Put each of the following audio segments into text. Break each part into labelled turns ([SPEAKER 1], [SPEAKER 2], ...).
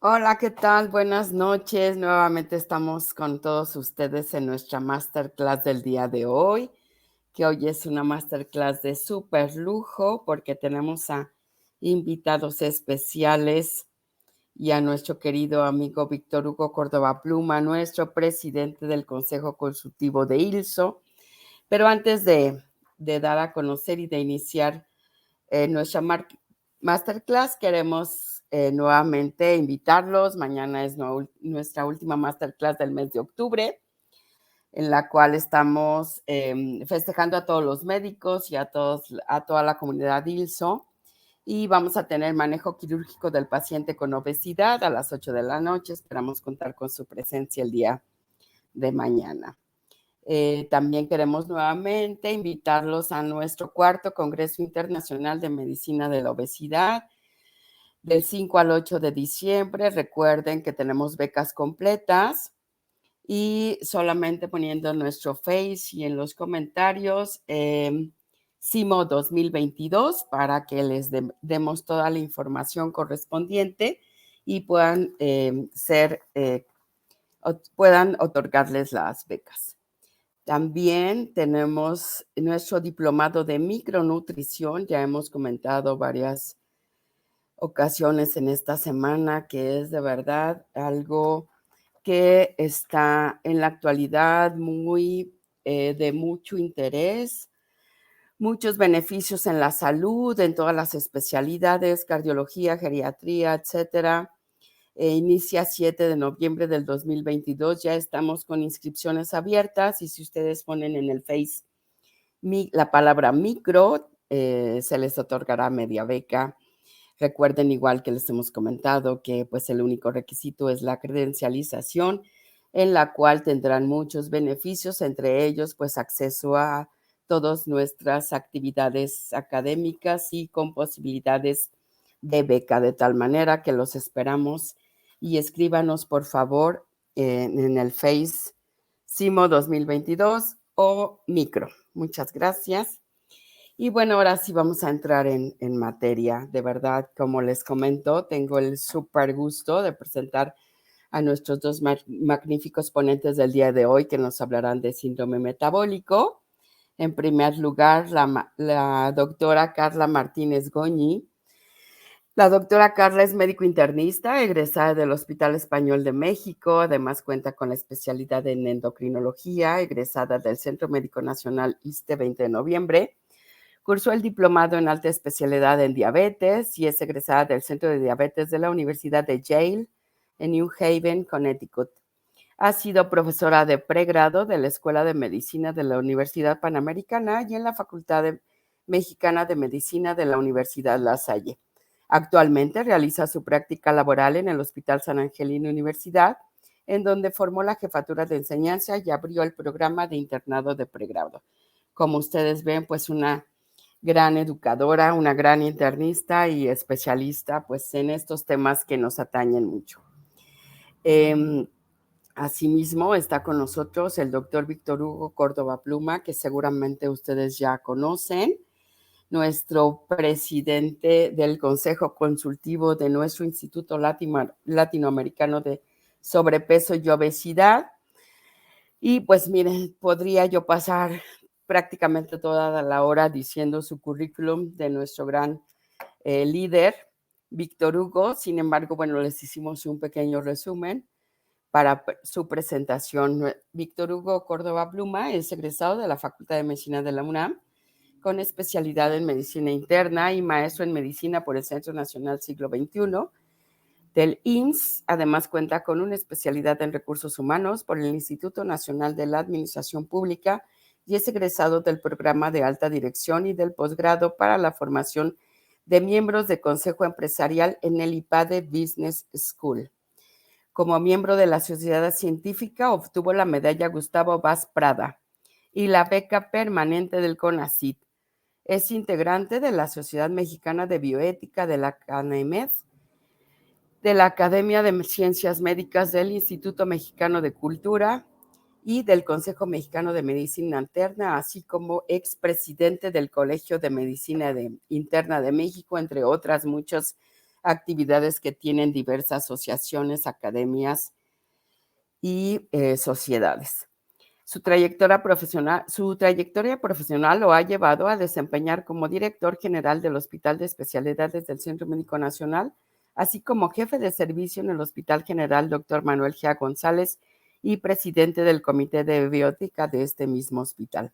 [SPEAKER 1] Hola, ¿qué tal? Buenas noches. Nuevamente estamos con todos ustedes en nuestra masterclass del día de hoy, que hoy es una masterclass de súper lujo porque tenemos a invitados especiales y a nuestro querido amigo Víctor Hugo Córdoba Pluma, nuestro presidente del Consejo Consultivo de ILSO. Pero antes de dar a conocer y de iniciar nuestra masterclass, queremos nuevamente invitarlos. Mañana es nuestra última masterclass del mes de octubre, en la cual estamos festejando a todos los médicos y a toda la comunidad ILSO. Y vamos a tener manejo quirúrgico del paciente con obesidad a las 8 de la noche. Esperamos contar con su presencia el día de mañana. También queremos nuevamente invitarlos a nuestro cuarto Congreso Internacional de Medicina de la Obesidad del 5 al 8 de diciembre. Recuerden que tenemos becas completas y solamente poniendo en nuestro Face y en los comentarios CIMO 2022 para que les demos toda la información correspondiente y puedan otorgarles las becas. También tenemos nuestro diplomado de micronutrición. Ya hemos comentado varias ocasiones en esta semana que es de verdad algo que está en la actualidad muy de mucho interés, muchos beneficios en la salud, en todas las especialidades, cardiología, geriatría, etcétera. Inicia 7 de noviembre del 2022. Ya estamos con inscripciones abiertas y si ustedes ponen en el Face la palabra micro, se les otorgará media beca. Recuerden, igual que les hemos comentado, que pues el único requisito es la credencialización, en la cual tendrán muchos beneficios, entre ellos pues acceso a todas nuestras actividades académicas y con posibilidades de beca, de tal manera que los esperamos y escríbanos por favor en el Face CIMO 2022 o Micro. Muchas gracias. Y bueno, ahora sí vamos a entrar en materia. De verdad, como les comento, tengo el súper gusto de presentar a nuestros dos magníficos ponentes del día de hoy que nos hablarán de síndrome metabólico. En primer lugar, la doctora Carla Martínez Goñi. La doctora Carla es médico internista, egresada del Hospital Español de México. Además, cuenta con la especialidad en endocrinología, egresada del Centro Médico Nacional ISSSTE 20 de noviembre. Cursó el diplomado en alta especialidad en diabetes y es egresada del Centro de Diabetes de la Universidad de Yale en New Haven, Connecticut. Ha sido profesora de pregrado de la Escuela de Medicina de la Universidad Panamericana y en la Facultad Mexicana de Medicina de la Universidad La Salle. Actualmente realiza su práctica laboral en el Hospital San Angelino Universidad, en donde formó la jefatura de enseñanza y abrió el programa de internado de pregrado. Como ustedes ven, pues una gran educadora, una gran internista y especialista pues en estos temas que nos atañen mucho. Asimismo está con nosotros el doctor Víctor Hugo Córdoba Pluma, que seguramente ustedes ya conocen, nuestro presidente del Consejo Consultivo de nuestro Instituto Latinoamericano de Sobrepeso y Obesidad. Y pues miren, podría yo pasar prácticamente toda la hora diciendo su currículum de nuestro gran líder, Víctor Hugo. Sin embargo, bueno, les hicimos un pequeño resumen para su presentación. Víctor Hugo Córdoba Pluma es egresado de la Facultad de Medicina de la UNAM, con especialidad en medicina interna y maestro en medicina por el Centro Nacional Siglo XXI del IMSS. Además cuenta con una especialidad en recursos humanos por el Instituto Nacional de la Administración Pública y es egresado del programa de alta dirección y del posgrado para la formación de miembros de Consejo Empresarial en el IPADE Business School. Como miembro de la Sociedad Científica, obtuvo la medalla Gustavo Vaz Prada y la beca permanente del CONACYT. Es integrante de la Sociedad Mexicana de Bioética de la CANEMED, de la Academia de Ciencias Médicas del Instituto Mexicano de Cultura y del Consejo Mexicano de Medicina Interna, así como expresidente del Colegio de Medicina Interna de México, entre otras muchas actividades que tienen diversas asociaciones, academias y sociedades. Su trayectoria profesional lo ha llevado a desempeñar como director general del Hospital de Especialidades del Centro Médico Nacional, así como jefe de servicio en el Hospital General Dr. Manuel G. González y presidente del Comité de Bioética de este mismo hospital.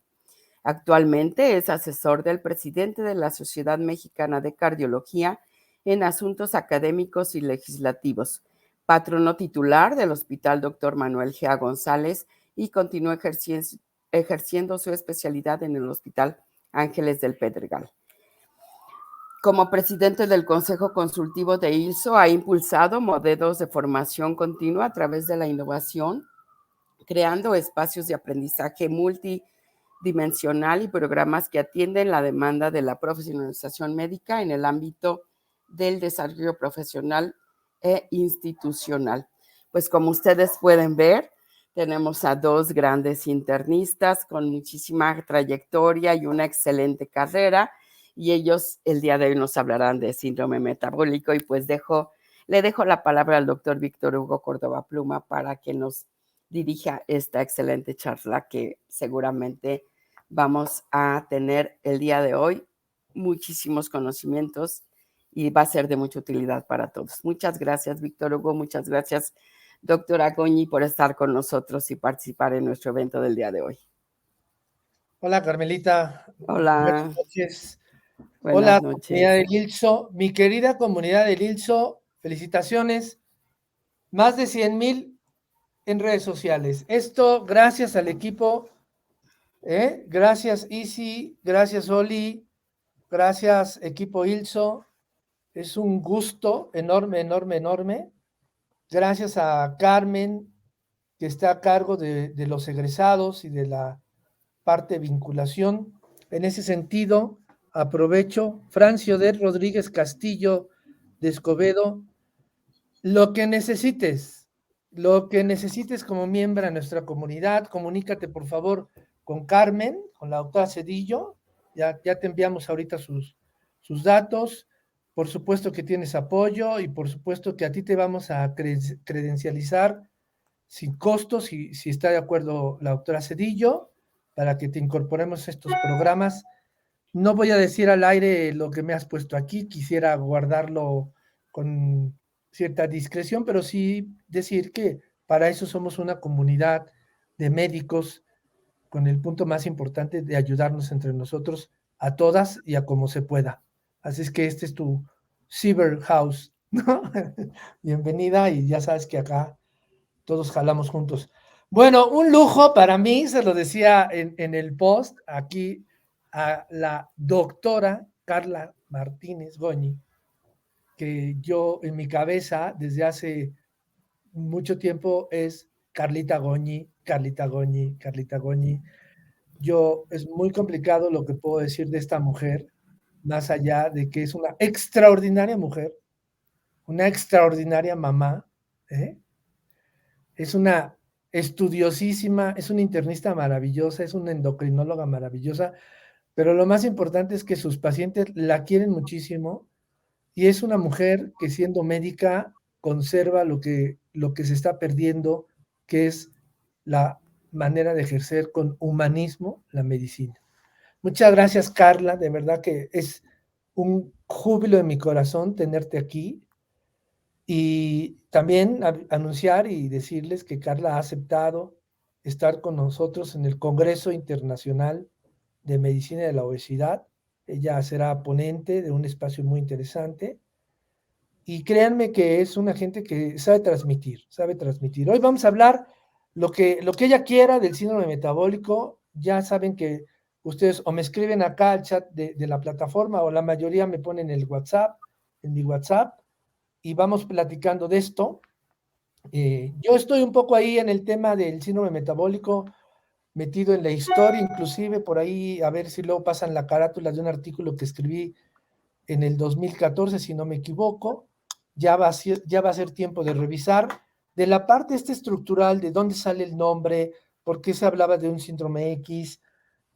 [SPEAKER 1] Actualmente es asesor del presidente de la Sociedad Mexicana de Cardiología en asuntos académicos y legislativos, patrono titular del Hospital Dr. Manuel G. González y continúa ejerciendo su especialidad en el Hospital Ángeles del Pedregal. Como presidente del Consejo Consultivo de ILSO, ha impulsado modelos de formación continua a través de la innovación, creando espacios de aprendizaje multidimensional y programas que atienden la demanda de la profesionalización médica en el ámbito del desarrollo profesional e institucional. Pues como ustedes pueden ver, tenemos a dos grandes internistas con muchísima trayectoria y una excelente carrera, y ellos el día de hoy nos hablarán de síndrome metabólico, y pues le dejo la palabra al doctor Víctor Hugo Córdoba Pluma para que nos dirija esta excelente charla que seguramente vamos a tener el día de hoy. Muchísimos conocimientos y va a ser de mucha utilidad para todos. Muchas gracias, Víctor Hugo. Muchas gracias, doctora Goñi, por estar con nosotros y participar en nuestro evento del día de hoy.
[SPEAKER 2] Hola, Carmelita.
[SPEAKER 1] Hola.
[SPEAKER 2] Buenas noches.
[SPEAKER 1] Buenas
[SPEAKER 2] Hola,
[SPEAKER 1] noches.
[SPEAKER 2] Comunidad del ILSO. Mi querida comunidad del ILSO, felicitaciones. Más de 100,000 en redes sociales. Esto gracias al equipo. Gracias, Isi. Gracias, Oli. Gracias, equipo ILSO. Es un gusto enorme, enorme, enorme. Gracias a Carmen, que está a cargo de los egresados y de la parte vinculación. En ese sentido, aprovecho, Francio de Rodríguez Castillo de Escobedo, lo que necesites como miembro de nuestra comunidad, comunícate por favor con Carmen, con la doctora Cedillo, ya te enviamos ahorita sus datos. Por supuesto que tienes apoyo y por supuesto que a ti te vamos a credencializar sin costos, si está de acuerdo la doctora Cedillo, para que te incorporemos a estos programas. No voy a decir al aire lo que me has puesto aquí, quisiera guardarlo con cierta discreción, pero sí decir que para eso somos una comunidad de médicos con el punto más importante de ayudarnos entre nosotros a todas y a como se pueda. Así es que este es tu Cyber House, ¿no? Bienvenida, y ya sabes que acá todos jalamos juntos. Bueno, un lujo para mí, se lo decía en el post, aquí a la doctora Carla Martínez Goñi, que yo en mi cabeza desde hace mucho tiempo es Carlita Goñi, Carlita Goñi, Carlita Goñi. Es muy complicado lo que puedo decir de esta mujer, más allá de que es una extraordinaria mujer, una extraordinaria mamá, es una estudiosísima, es una internista maravillosa, es una endocrinóloga maravillosa, pero lo más importante es que sus pacientes la quieren muchísimo y es una mujer que siendo médica conserva lo que se está perdiendo, que es la manera de ejercer con humanismo la medicina. Muchas gracias, Carla, de verdad que es un júbilo en mi corazón tenerte aquí. Y también anunciar y decirles que Carla ha aceptado estar con nosotros en el Congreso Internacional de Medicina de la Obesidad. Ella será ponente de un espacio muy interesante. Y créanme que es una gente que sabe transmitir, sabe transmitir. Hoy vamos a hablar lo que ella quiera del síndrome metabólico. Ya saben que ustedes o me escriben acá al chat de la plataforma, o la mayoría me ponen el WhatsApp, en mi WhatsApp, y vamos platicando de esto. Yo estoy un poco ahí en el tema del síndrome metabólico, metido en la historia, inclusive por ahí, a ver si luego pasan la carátula de un artículo que escribí en el 2014, si no me equivoco. Ya va a ser tiempo de revisar de la parte estructural, de dónde sale el nombre, por qué se hablaba de un síndrome X,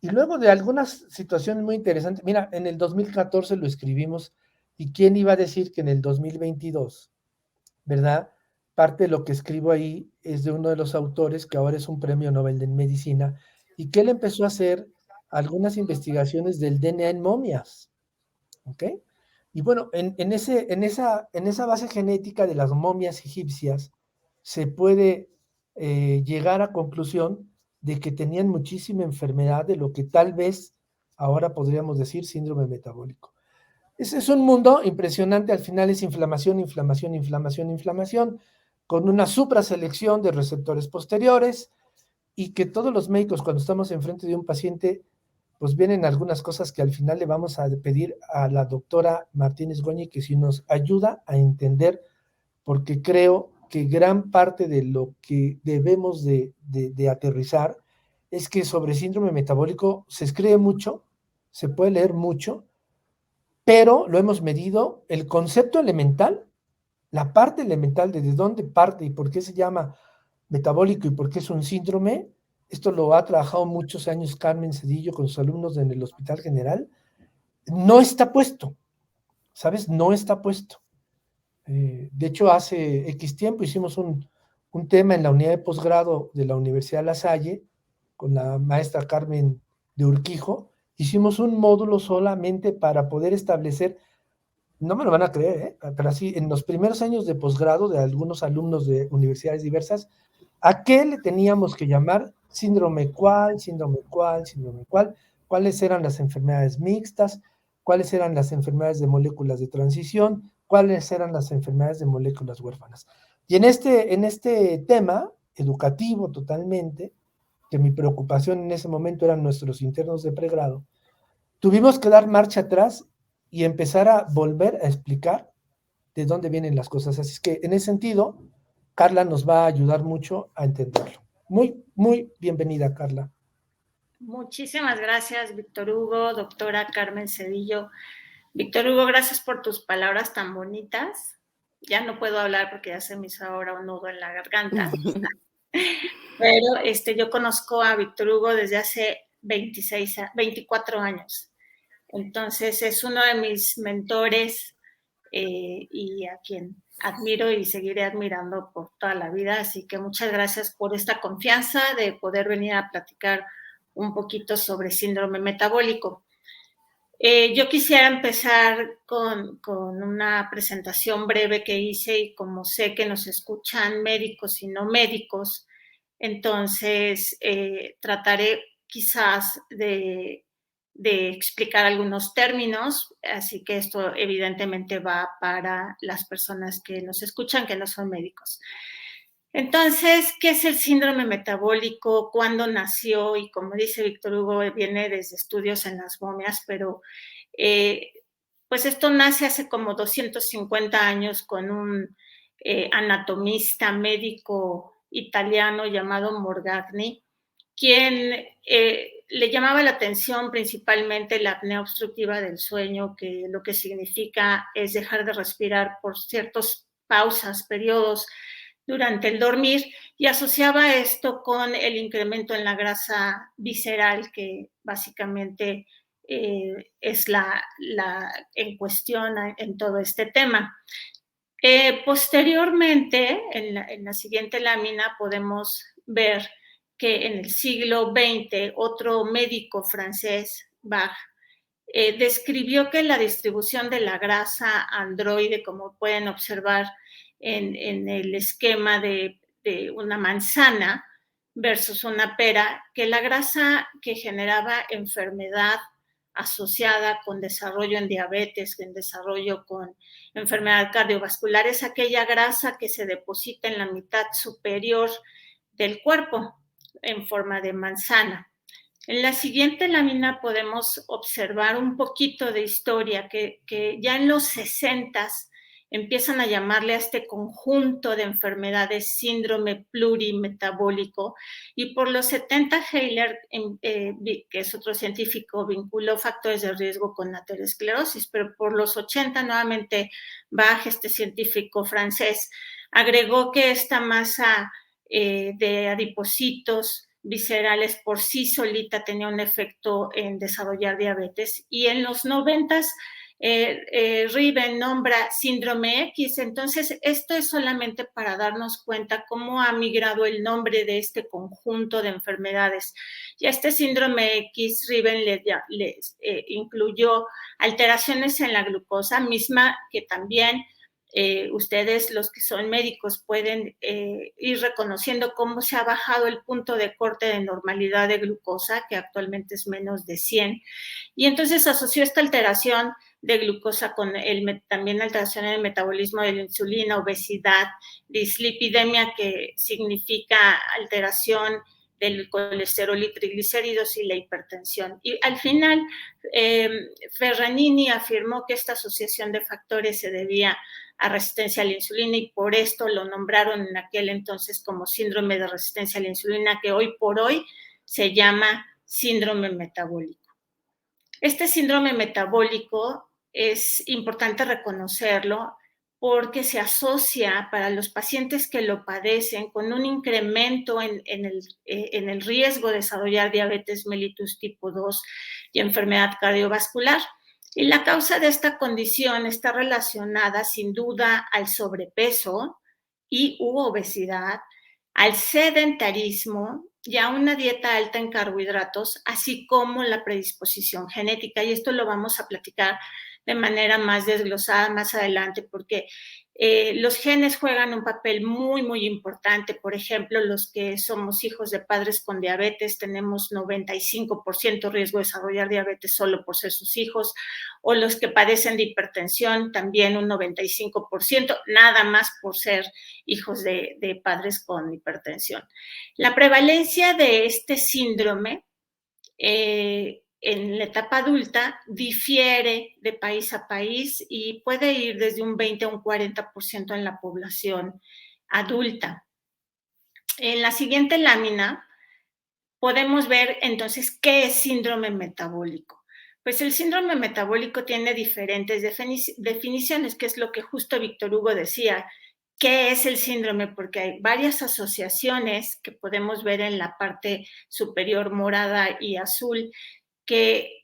[SPEAKER 2] y luego de algunas situaciones muy interesantes. Mira, en el 2014 lo escribimos, ¿Y quién iba a decir que en el 2022, ¿verdad? Parte de lo que escribo ahí es de uno de los autores que ahora es un premio Nobel de Medicina y que él empezó a hacer algunas investigaciones del DNA en momias, ¿ok? Y bueno, en esa base genética de las momias egipcias se puede llegar a conclusión de que tenían muchísima enfermedad de lo que tal vez ahora podríamos decir síndrome metabólico. Ese es un mundo impresionante, al final es inflamación, inflamación, inflamación, inflamación, con una supraselección de receptores posteriores y que todos los médicos cuando estamos enfrente de un paciente, pues vienen algunas cosas que al final le vamos a pedir a la doctora Martínez Goñi que si nos ayuda a entender, porque creo que gran parte de lo que debemos de aterrizar es que sobre síndrome metabólico se escribe mucho, se puede leer mucho, pero lo hemos medido, el concepto elemental, la parte elemental de dónde parte y por qué se llama metabólico y por qué es un síndrome, esto lo ha trabajado muchos años Carmen Cedillo con sus alumnos en el Hospital General, no está puesto, ¿sabes? No está puesto. De hecho, hace X tiempo hicimos un tema en la unidad de posgrado de la Universidad de La Salle con la maestra Carmen de Urquijo, hicimos un módulo solamente para poder establecer, no me lo van a creer, pero así, en los primeros años de posgrado de algunos alumnos de universidades diversas, ¿a qué le teníamos que llamar síndrome cuál, síndrome cuál, síndrome cuál? ¿Cuáles eran las enfermedades mixtas? ¿Cuáles eran las enfermedades de moléculas de transición? ¿Cuáles eran las enfermedades de moléculas huérfanas? Y en este tema educativo totalmente, que mi preocupación en ese momento eran nuestros internos de pregrado, tuvimos que dar marcha atrás y empezar a volver a explicar de dónde vienen las cosas. Así es que en ese sentido, Carla nos va a ayudar mucho a entenderlo. Muy, muy bienvenida, Carla.
[SPEAKER 3] Muchísimas gracias, Víctor Hugo, doctora Carmen Cedillo. Víctor Hugo, gracias por tus palabras tan bonitas. Ya no puedo hablar porque ya se me hizo ahora un nudo en la garganta. Pero yo conozco a Víctor Hugo desde hace 24 años. Entonces es uno de mis mentores y a quien admiro y seguiré admirando por toda la vida. Así que muchas gracias por esta confianza de poder venir a platicar un poquito sobre síndrome metabólico. Yo quisiera empezar con una presentación breve que hice y como sé que nos escuchan médicos y no médicos, entonces trataré quizás de explicar algunos términos, así que esto evidentemente va para las personas que nos escuchan que no son médicos. Entonces, ¿qué es el síndrome metabólico? ¿Cuándo nació? Y como dice Víctor Hugo, viene desde estudios en las momias, pero pues esto nace hace como 250 años con un anatomista médico italiano llamado Morgagni, quien le llamaba la atención principalmente la apnea obstructiva del sueño, que lo que significa es dejar de respirar por ciertas pausas, periodos durante el dormir, y asociaba esto con el incremento en la grasa visceral, que básicamente es la en cuestión en todo este tema. Posteriormente, en la siguiente lámina podemos ver que en el siglo XX otro médico francés, Bach, describió que la distribución de la grasa androide, como pueden observar en el esquema de una manzana versus una pera, que la grasa que generaba enfermedad asociada con desarrollo en diabetes, en desarrollo con enfermedad cardiovascular, es aquella grasa que se deposita en la mitad superior del cuerpo en forma de manzana. En la siguiente lámina podemos observar un poquito de historia que ya en los 60s empiezan a llamarle a este conjunto de enfermedades síndrome plurimetabólico, y por los 70 Heiler, que es otro científico, vinculó factores de riesgo con aterosclerosis, pero por los 80 nuevamente Bach, este científico francés, agregó que esta masa de adipocitos viscerales por sí solita tenía un efecto en desarrollar diabetes, y en los 90s Riven nombra síndrome X. Entonces, esto es solamente para darnos cuenta cómo ha migrado el nombre de este conjunto de enfermedades. Y a este síndrome X, Riven le incluyó alteraciones en la glucosa, misma que también ustedes, los que son médicos, pueden ir reconociendo cómo se ha bajado el punto de corte de normalidad de glucosa, que actualmente es menos de 100. Y entonces asoció esta alteración de glucosa con también alteración en el metabolismo de la insulina, obesidad, dislipidemia, que significa alteración del colesterol y triglicéridos, y la hipertensión. Y al final, Ferranini afirmó que esta asociación de factores se debía a resistencia a la insulina, y por esto lo nombraron en aquel entonces como síndrome de resistencia a la insulina, que hoy por hoy se llama síndrome metabólico. Este síndrome metabólico es importante reconocerlo porque se asocia para los pacientes que lo padecen con un incremento en el riesgo de desarrollar diabetes mellitus tipo 2 y enfermedad cardiovascular. Y la causa de esta condición está relacionada sin duda al sobrepeso y obesidad, al sedentarismo y a una dieta alta en carbohidratos, así como la predisposición genética. Y esto lo vamos a platicar de manera más desglosada más adelante, porque los genes juegan un papel muy, muy importante. Por ejemplo, los que somos hijos de padres con diabetes tenemos 95% riesgo de desarrollar diabetes solo por ser sus hijos, o los que padecen de hipertensión también un 95%, nada más por ser hijos de padres con hipertensión. La prevalencia de este síndrome en la etapa adulta difiere de país a país y puede ir desde un 20 a un 40% en la población adulta. En la siguiente lámina podemos ver entonces qué es síndrome metabólico. Pues el síndrome metabólico tiene diferentes definiciones, que es lo que justo Víctor Hugo decía. ¿Qué es el síndrome? Porque hay varias asociaciones que podemos ver en la parte superior morada y azul, que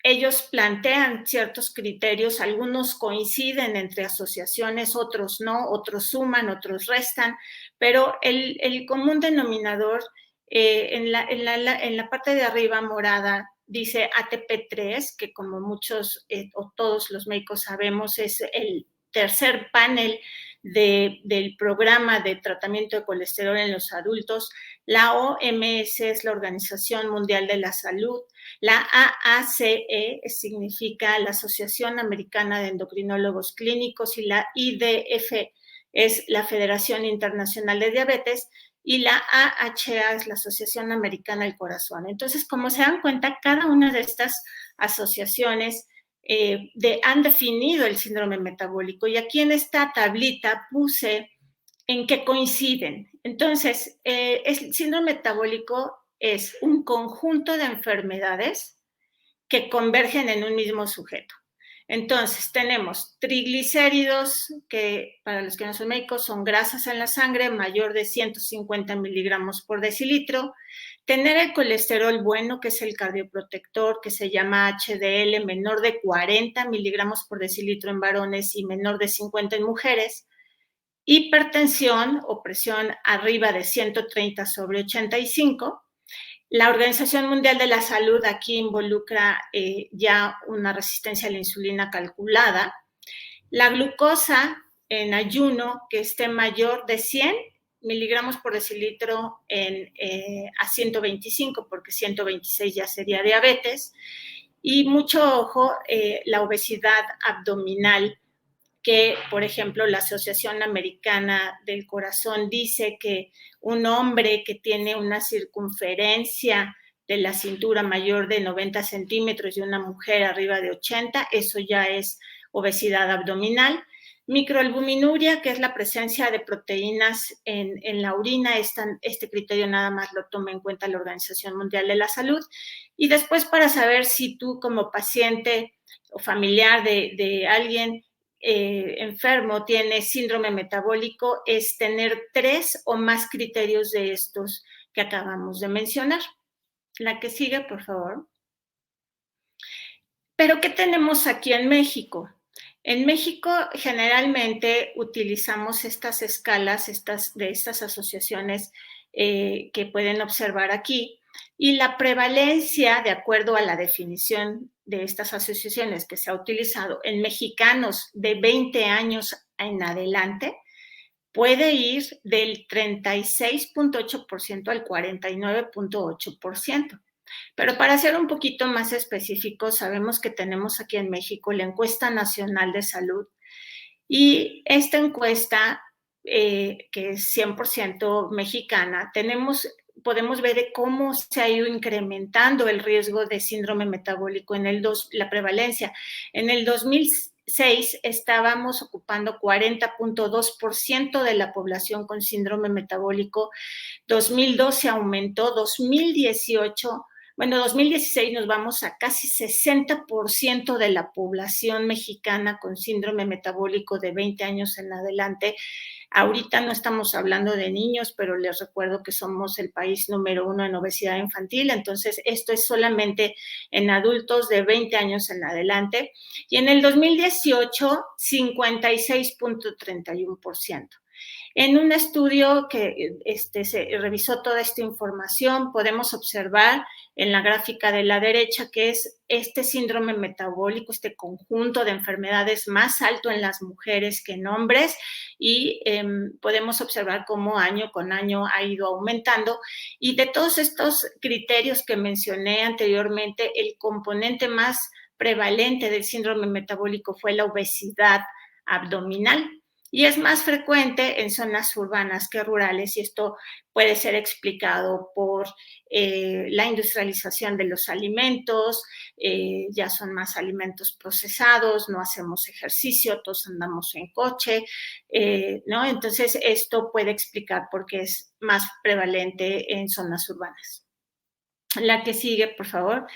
[SPEAKER 3] ellos plantean ciertos criterios, algunos coinciden entre asociaciones, otros no, otros suman, otros restan, pero el común denominador en la parte de arriba morada dice ATP3, que como muchos o todos los médicos sabemos es el tercer panel del programa de tratamiento de colesterol en los adultos. La OMS es la Organización Mundial de la Salud. La AACE significa la Asociación Americana de Endocrinólogos Clínicos, y la IDF es la Federación Internacional de Diabetes, y la AHA es la Asociación Americana del Corazón. Entonces, como se dan cuenta, cada una de estas asociaciones han definido el síndrome metabólico, y aquí en esta tablita puse en qué coinciden. Entonces, el síndrome metabólico es un conjunto de enfermedades que convergen en un mismo sujeto. Entonces, tenemos triglicéridos, que para los que no son médicos son grasas en la sangre, mayor de 150 miligramos por decilitro. Tener el colesterol bueno, que es el cardioprotector, que se llama HDL, menor de 40 miligramos por decilitro en varones y menor de 50 en mujeres. Hipertensión o presión arriba de 130/85. La Organización Mundial de la Salud aquí involucra ya una resistencia a la insulina calculada. La glucosa en ayuno que esté mayor de 100 miligramos por decilitro a 125, porque 126 ya sería diabetes. Y mucho ojo, la obesidad abdominal, que, por ejemplo, la Asociación Americana del Corazón dice que un hombre que tiene una circunferencia de la cintura mayor de 90 centímetros y una mujer arriba de 80, eso ya es obesidad abdominal. Microalbuminuria, que es la presencia de proteínas en la orina, este criterio nada más lo toma en cuenta la Organización Mundial de la Salud. Y después, para saber si tú como paciente o familiar de alguien enfermo tiene síndrome metabólico, es tener 3 o más criterios de estos que acabamos de mencionar. La que sigue, por favor. Pero ¿qué tenemos aquí en México? En México generalmente utilizamos estas escalas de estas asociaciones que pueden observar aquí, y la prevalencia, de acuerdo a la definición de estas asociaciones que se ha utilizado en mexicanos de 20 años en adelante, puede ir del 36.8% al 49.8%. Pero para ser un poquito más específicos, sabemos que tenemos aquí en México la Encuesta Nacional de Salud, y esta encuesta, que es 100% mexicana, podemos ver cómo se ha ido incrementando el riesgo de síndrome metabólico la prevalencia. En el 2006 estábamos ocupando 40.2% de la población con síndrome metabólico, 2012 aumentó, 2016 nos vamos a casi 60% de la población mexicana con síndrome metabólico de 20 años en adelante. Ahorita no estamos hablando de niños, pero les recuerdo que somos el país número 1 en obesidad infantil, entonces esto es solamente en adultos de 20 años en adelante. Y en el 2018, 56.31%. En un estudio que se revisó toda esta información, podemos observar en la gráfica de la derecha que es este síndrome metabólico, este conjunto de enfermedades más alto en las mujeres que en hombres, y podemos observar cómo año con año ha ido aumentando. Y de todos estos criterios que mencioné anteriormente, el componente más prevalente del síndrome metabólico fue la obesidad abdominal. Y es más frecuente en zonas urbanas que rurales, y esto puede ser explicado por la industrialización de los alimentos, ya son más alimentos procesados, no hacemos ejercicio, todos andamos en coche, ¿no? Entonces esto puede explicar por qué es más prevalente en zonas urbanas. La que sigue, por favor.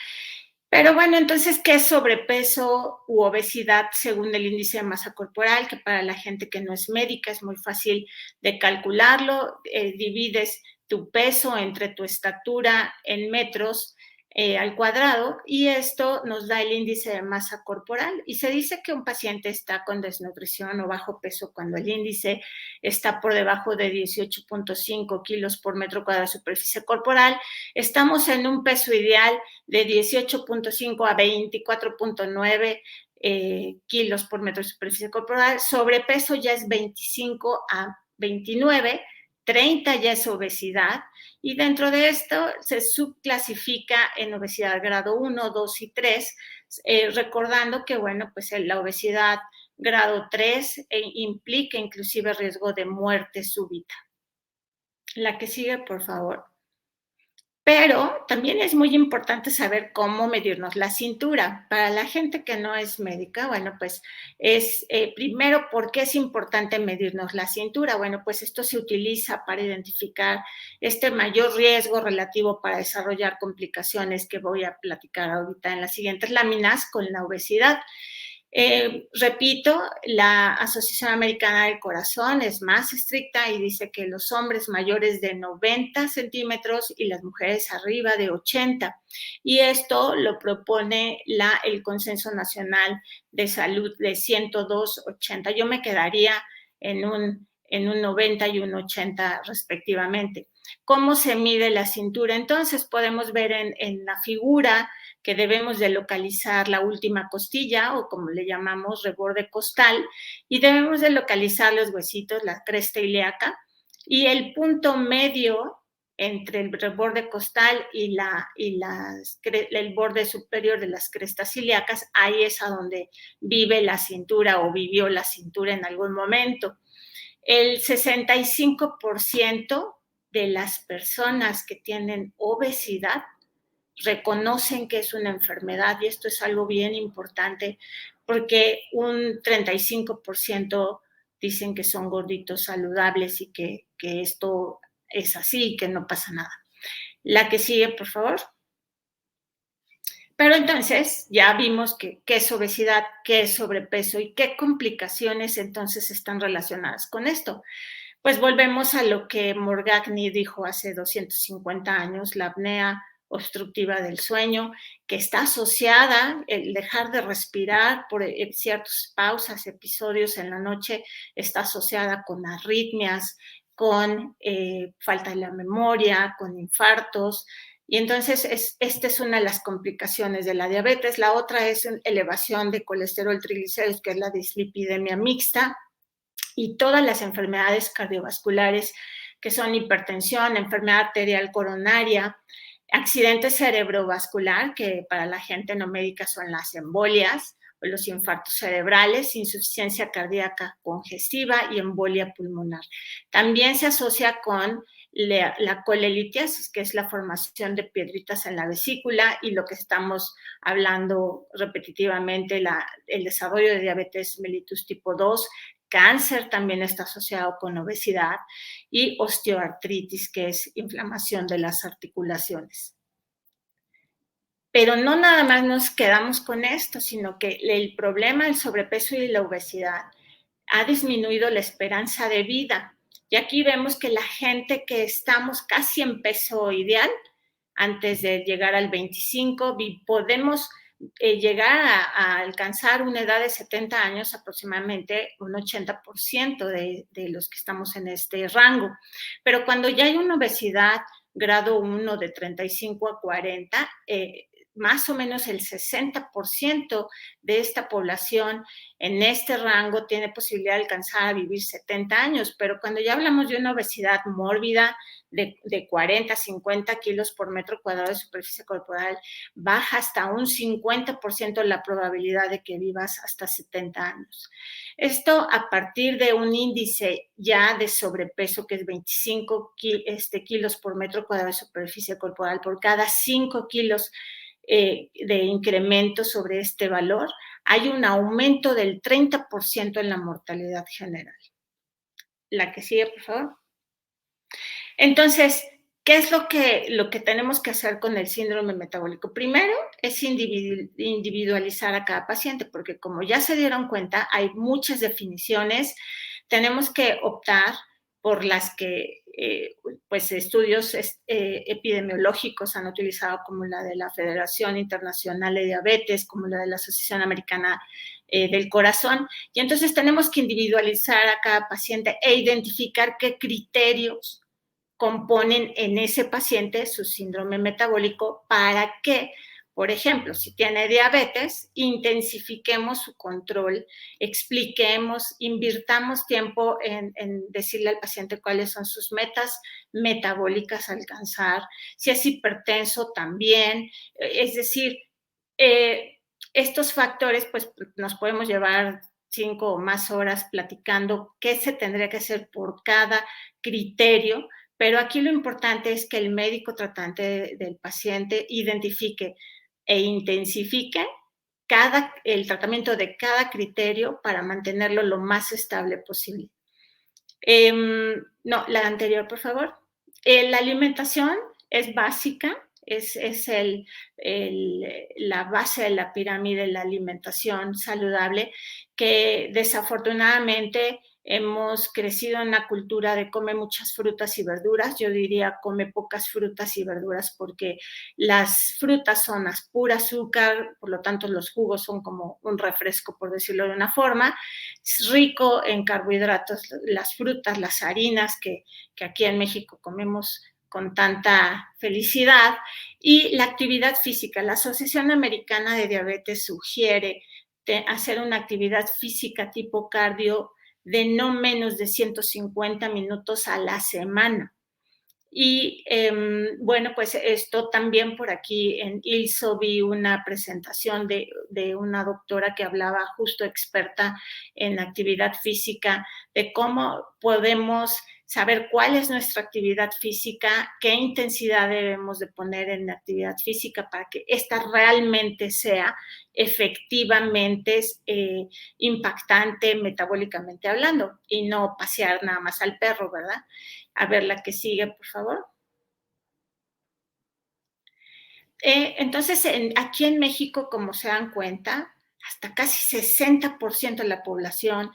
[SPEAKER 3] Pero bueno, entonces, ¿qué es sobrepeso u obesidad según el índice de masa corporal? Que para la gente que no es médica es muy fácil de calcularlo. Divides tu peso entre tu estatura en metros al cuadrado, y esto nos da el índice de masa corporal. Y se dice que un paciente está con desnutrición o bajo peso cuando el índice está por debajo de 18.5 kilos por metro cuadrado de superficie corporal. Estamos en un peso ideal de 18.5 a 24.9 kilos por metro de superficie corporal. Sobrepeso ya es 25 a 29, 30 ya es obesidad, y dentro de esto se subclasifica en obesidad grado 1, 2 y 3, recordando que, bueno, pues la obesidad grado 3 implica inclusive riesgo de muerte súbita. La que sigue, por favor. Pero también es muy importante saber cómo medirnos la cintura. Para la gente que no es médica, bueno, pues es primero, ¿por qué es importante medirnos la cintura? Bueno, pues esto se utiliza para identificar este mayor riesgo relativo para desarrollar complicaciones que voy a platicar ahorita en las siguientes láminas con la obesidad. Repito, la Asociación Americana del Corazón es más estricta y dice que los hombres mayores de 90 centímetros y las mujeres arriba de 80. Y esto lo propone el Consenso Nacional de Salud de 102-80. Yo me quedaría en un 90 y un 80 respectivamente. ¿Cómo se mide la cintura? Entonces podemos ver en la figura que debemos de localizar la última costilla, o como le llamamos, reborde costal, y debemos de localizar los huesitos, la cresta ilíaca, y el punto medio entre el reborde costal y el borde superior de las crestas ilíacas, ahí es a donde vive la cintura o vivió la cintura en algún momento. El 65% de las personas que tienen obesidad reconocen que es una enfermedad, y esto es algo bien importante porque un 35% dicen que son gorditos saludables y que esto es así y que no pasa nada. La que sigue, por favor. Pero entonces ya vimos qué es obesidad, qué es sobrepeso y qué complicaciones entonces están relacionadas con esto. Pues volvemos a lo que Morgagni dijo hace 250 años, la apnea obstructiva del sueño, que está asociada, el dejar de respirar por ciertas pausas, episodios en la noche, está asociada con arritmias, con falta de la memoria, con infartos. Y entonces esta es una de las complicaciones de la diabetes. La otra es elevación de colesterol, triglicéridos, que es la dislipidemia mixta, y todas las enfermedades cardiovasculares, que son hipertensión, enfermedad arterial coronaria, accidente cerebrovascular, que para la gente no médica son las embolias o los infartos cerebrales, insuficiencia cardíaca congestiva y embolia pulmonar. También se asocia con la colelitiasis, que es la formación de piedritas en la vesícula, y lo que estamos hablando repetitivamente, el desarrollo de diabetes mellitus tipo 2, cáncer también está asociado con obesidad, y osteoartritis, que es inflamación de las articulaciones. Pero no nada más nos quedamos con esto, sino que el problema del sobrepeso y la obesidad ha disminuido la esperanza de vida. Y aquí vemos que la gente que estamos casi en peso ideal, antes de llegar al 25, podemos llegar a alcanzar una edad de 70 años, aproximadamente un 80% de los que estamos en este rango. Pero cuando ya hay una obesidad grado 1 de 35 a 40, más o menos el 60% de esta población en este rango tiene posibilidad de alcanzar a vivir 70 años, pero cuando ya hablamos de una obesidad mórbida de 40, 50 kilos por metro cuadrado de superficie corporal, baja hasta un 50% la probabilidad de que vivas hasta 70 años. Esto a partir de un índice ya de sobrepeso que es 25 kilos por metro cuadrado de superficie corporal. Por cada 5 kilos de incremento sobre este valor, hay un aumento del 30% en la mortalidad general. La que sigue, por favor. Entonces, ¿qué es lo que tenemos que hacer con el síndrome metabólico? Primero, es individualizar a cada paciente, porque como ya se dieron cuenta, hay muchas definiciones. Tenemos que optar por las que pues estudios epidemiológicos han utilizado, como la de la Federación Internacional de Diabetes, como la de la Asociación Americana del Corazón. Y entonces tenemos que individualizar a cada paciente e identificar qué criterios componen en ese paciente su síndrome metabólico para que, por ejemplo, si tiene diabetes, intensifiquemos su control, expliquemos, invirtamos tiempo en decirle al paciente cuáles son sus metas metabólicas a alcanzar, si es hipertenso también, es decir, estos factores pues nos podemos llevar 5 o más horas platicando qué se tendría que hacer por cada criterio, pero aquí lo importante es que el médico tratante del paciente identifique e intensifique el tratamiento de cada criterio para mantenerlo lo más estable posible. No, la anterior, por favor. La alimentación es básica, es la base de la pirámide de la alimentación saludable, que desafortunadamente hemos crecido en una cultura de come muchas frutas y verduras. Yo diría come pocas frutas y verduras, porque las frutas son a pura azúcar, por lo tanto los jugos son como un refresco, por decirlo de una forma. Es rico en carbohidratos, las frutas, las harinas que aquí en México comemos con tanta felicidad, y la actividad física. La Asociación Americana de Diabetes sugiere hacer una actividad física tipo cardio de no menos de 150 minutos a la semana. Y bueno, pues esto también por aquí en ILSO vi una presentación de una doctora que hablaba, justo experta en actividad física, de cómo podemos saber cuál es nuestra actividad física, qué intensidad debemos de poner en la actividad física para que esta realmente sea efectivamente impactante metabólicamente hablando, y no pasear nada más al perro, ¿verdad? A ver, la que sigue, por favor. Entonces, aquí en México, como se dan cuenta, hasta casi 60% de la población,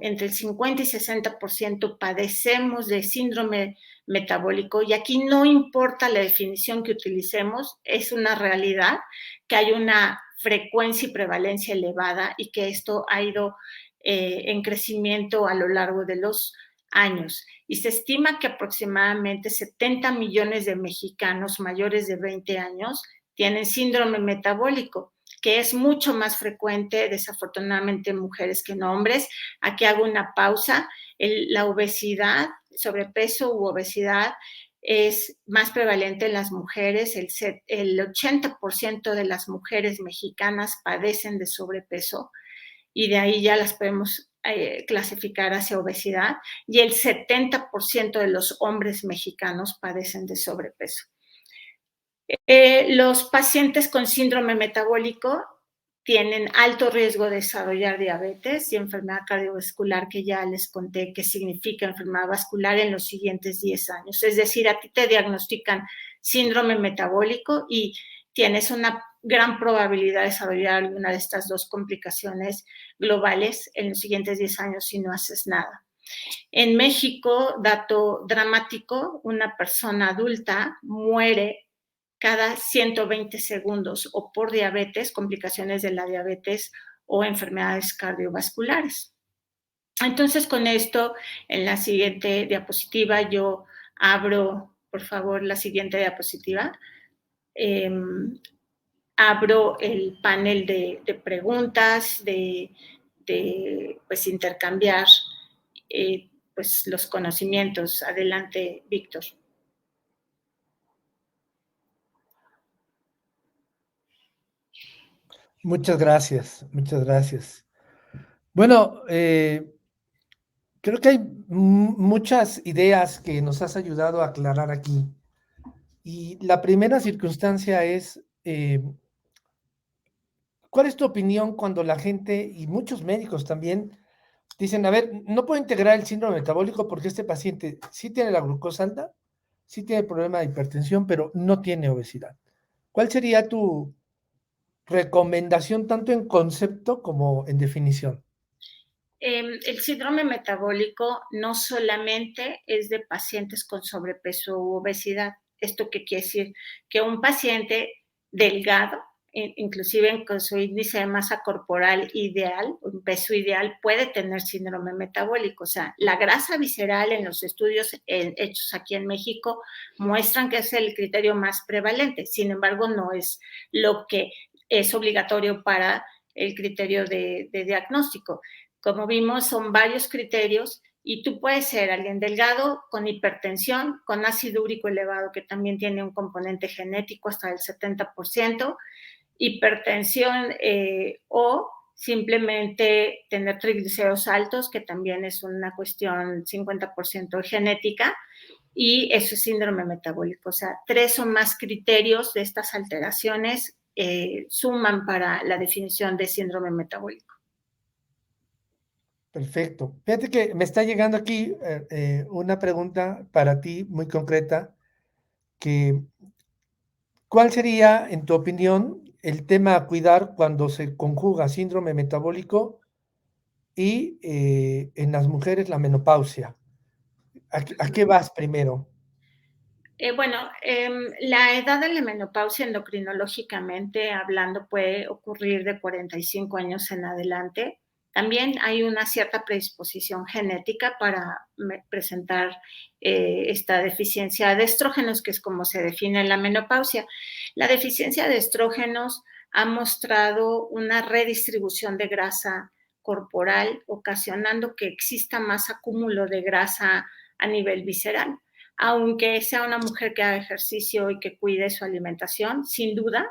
[SPEAKER 3] entre el 50 y 60% padecemos de síndrome metabólico, y aquí no importa la definición que utilicemos, es una realidad que hay una frecuencia y prevalencia elevada y que esto ha ido en crecimiento a lo largo de los años. Y se estima que aproximadamente 70 millones de mexicanos mayores de 20 años tienen síndrome metabólico, que es mucho más frecuente, desafortunadamente, en mujeres que en hombres. Aquí hago una pausa. La obesidad, sobrepeso u obesidad, es más prevalente en las mujeres. El 80% de las mujeres mexicanas padecen de sobrepeso, y de ahí ya las podemos clasificar hacia obesidad, y el 70% de los hombres mexicanos padecen de sobrepeso. Los pacientes con síndrome metabólico tienen alto riesgo de desarrollar diabetes y enfermedad cardiovascular, que ya les conté qué significa enfermedad vascular en los siguientes 10 años. Es decir, a ti te diagnostican síndrome metabólico y tienes una gran probabilidad de desarrollar alguna de estas dos complicaciones globales en los siguientes 10 años si no haces nada. En México, dato dramático, una persona adulta muere cada 120 segundos o por diabetes, complicaciones de la diabetes o enfermedades cardiovasculares. Entonces, con esto, en la siguiente diapositiva, yo abro, por favor, la siguiente diapositiva. Abro el panel de preguntas, pues intercambiar pues los conocimientos. Adelante, Víctor.
[SPEAKER 2] Muchas gracias, muchas gracias. Bueno, creo que hay muchas ideas que nos has ayudado a aclarar aquí. Y la primera circunstancia es, ¿cuál es tu opinión cuando la gente y muchos médicos también dicen, a ver, no puedo integrar el síndrome metabólico porque este paciente sí tiene la glucosa alta, sí tiene problema de hipertensión, pero no tiene obesidad? ¿Cuál sería tu recomendación tanto en concepto como en definición?
[SPEAKER 3] El síndrome metabólico no solamente es de pacientes con sobrepeso u obesidad. ¿Esto qué quiere decir? Que un paciente delgado, inclusive con su índice de masa corporal ideal, un peso ideal, puede tener síndrome metabólico. O sea, la grasa visceral en los estudios hechos aquí en México muestran que es el criterio más prevalente. Sin embargo, no es lo que es obligatorio para el criterio de diagnóstico. Como vimos, son varios criterios y tú puedes ser alguien delgado, con hipertensión, con ácido úrico elevado, que también tiene un componente genético hasta el 70%, hipertensión o simplemente tener triglicéridos altos, que también es una cuestión 50% genética, y eso es síndrome metabólico. O sea, 3 o más criterios de estas alteraciones suman para la definición de síndrome metabólico.
[SPEAKER 2] Perfecto. Fíjate que me está llegando aquí una pregunta para ti muy concreta, que ¿cuál sería, en tu opinión, el tema a cuidar cuando se conjuga síndrome metabólico y en las mujeres la menopausia? ¿A qué vas primero?
[SPEAKER 3] La edad de la menopausia endocrinológicamente hablando puede ocurrir de 45 años en adelante. También hay una cierta predisposición genética para presentar esta deficiencia de estrógenos, que es como se define la menopausia. La deficiencia de estrógenos ha mostrado una redistribución de grasa corporal, ocasionando que exista más acúmulo de grasa a nivel visceral. Aunque sea una mujer que haga ejercicio y que cuide su alimentación, sin duda,